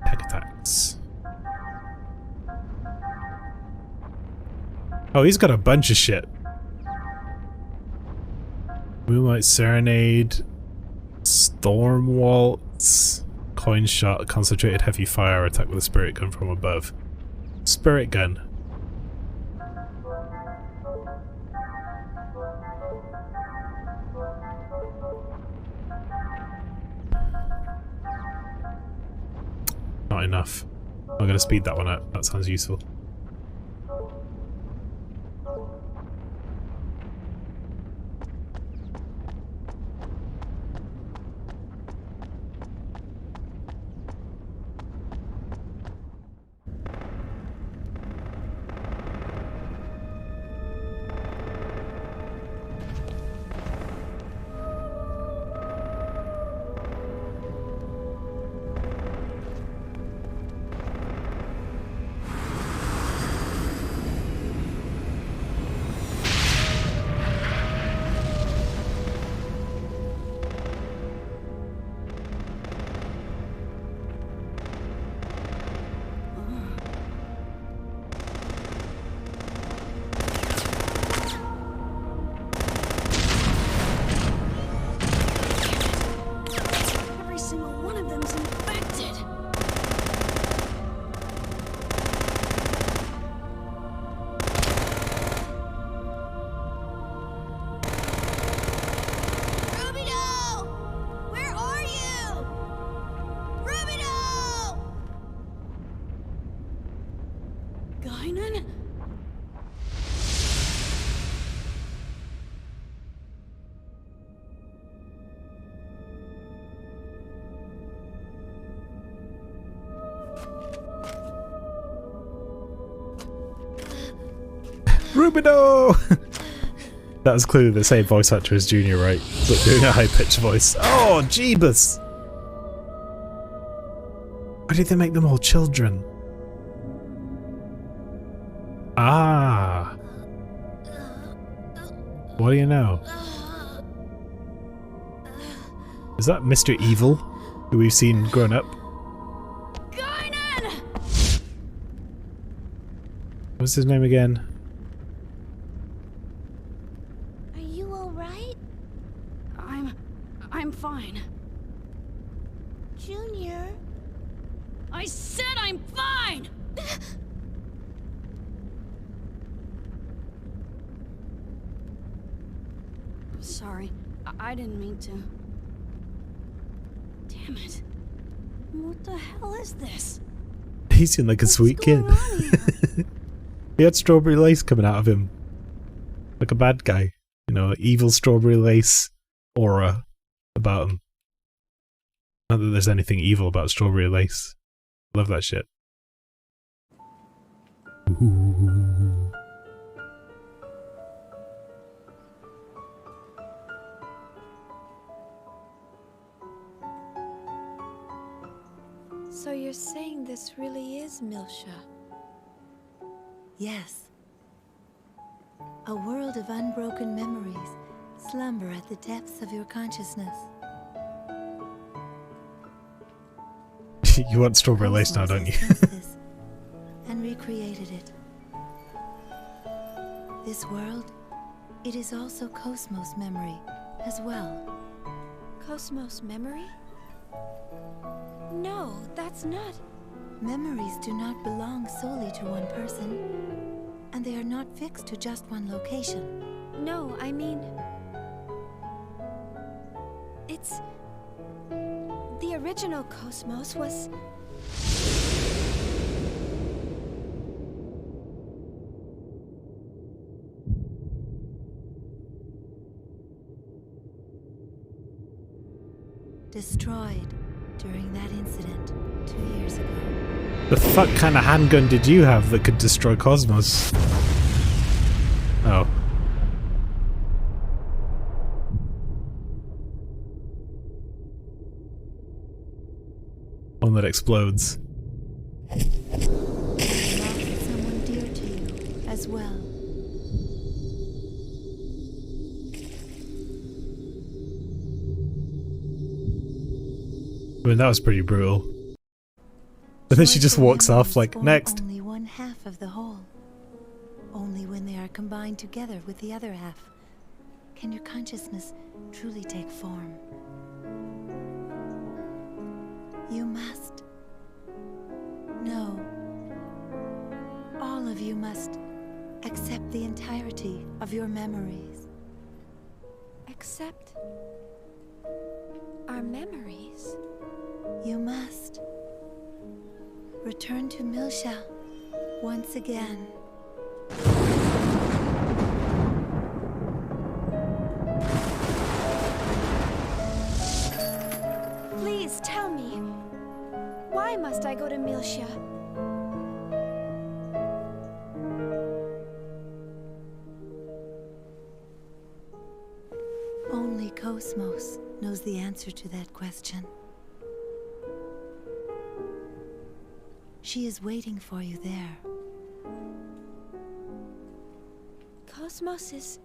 Tech attacks. Oh, he's got a bunch of shit. Moonlight Serenade, Storm Waltz, Coin Shot, Concentrated Heavy Fire, Attack with a Spirit Gun from above. Spirit Gun. Not enough. I'm gonna speed that one up. That sounds useful. Rubido! That was clearly the same voice actor as Junior, right? But doing a high-pitched voice. Oh, Jeebus! Why did they make them all children? Ah! What do you know? Is that Mr. Evil, who we've seen grown up? What's his name again? Are you alright? I'm fine. Junior? I said I'm fine! I'm sorry. I didn't mean to. Damn it. What the hell is this? He seemed like a sweet kid. He had strawberry lace coming out of him. Like a bad guy. You know, evil strawberry lace aura about him. Not that there's anything evil about strawberry lace. Love that shit. Ooh. So you're saying this really is Milsha? Yes. A world of unbroken memories slumber at the depths of your consciousness. You want strawberry lace now, don't you? And recreated it. This world, it is also Cosmos memory as well. Cosmos memory? No, that's not... Memories do not belong solely to one person, and they are not fixed to just one location. No, I mean... It's... The original Cosmos was... destroyed during that incident 2 years ago. The fuck kind of handgun did you have that could destroy Cosmos? Oh. One that explodes. Lost someone dear to you as well. I mean, that was pretty brutal. But then she just walks off like, next. Only one half of the whole. Only when they are combined together with the other half can your consciousness truly take form. You must. No. All of you must accept the entirety of your memories. Accept our memories? You must. Return to Milsha once again. Please tell me. Why must I go to Milsha? Only Cosmos knows the answer to that question. She is waiting for you there. Cosmos is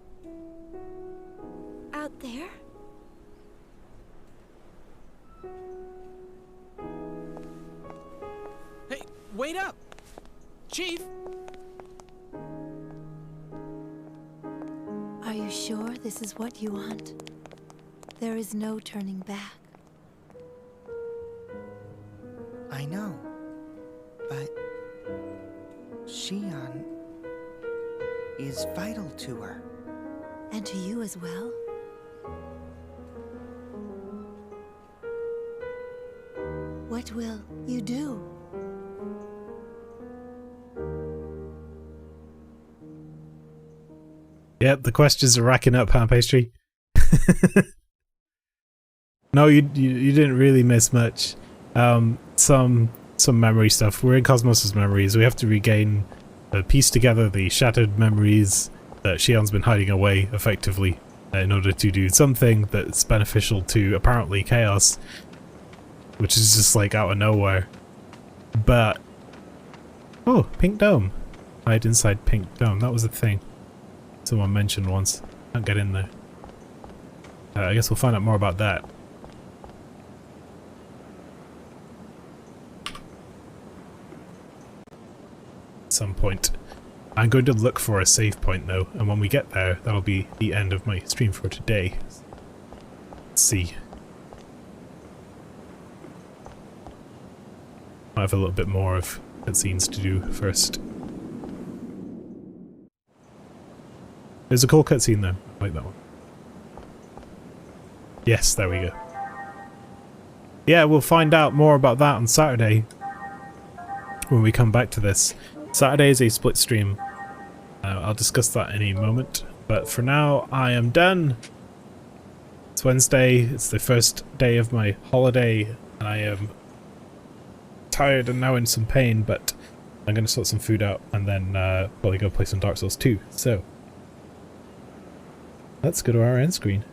out there? Hey, wait up! Chief! Are you sure this is what you want? There is no turning back. I know. But Xion is vital to her. And to you as well? What will you do? Yep, the questions are racking up, huh, Pastry? No, you didn't really miss much. Some memory stuff. We're in Cosmos's memories. We have to regain, piece together the shattered memories that Xion's been hiding away, effectively, in order to do something that's beneficial to, apparently, Chaos. Which is just, like, out of nowhere. But... oh, Pink Dome. Hide inside Pink Dome. That was a thing someone mentioned once. Can't get in there. I guess we'll find out more about that. Some point. I'm going to look for a save point though, and when we get there, that'll be the end of my stream for today. Let's see. I have a little bit more of cutscenes to do first. There's a cool cutscene though. I like that one. Yes, there we go. Yeah, we'll find out more about that on Saturday when we come back to this. Saturday is a split stream. I'll discuss that in a moment, but for now I am done. It's Wednesday, it's the first day of my holiday. I am tired and now in some pain, but I'm going to sort some food out and then probably go play some Dark Souls 2. So, let's go to our end screen.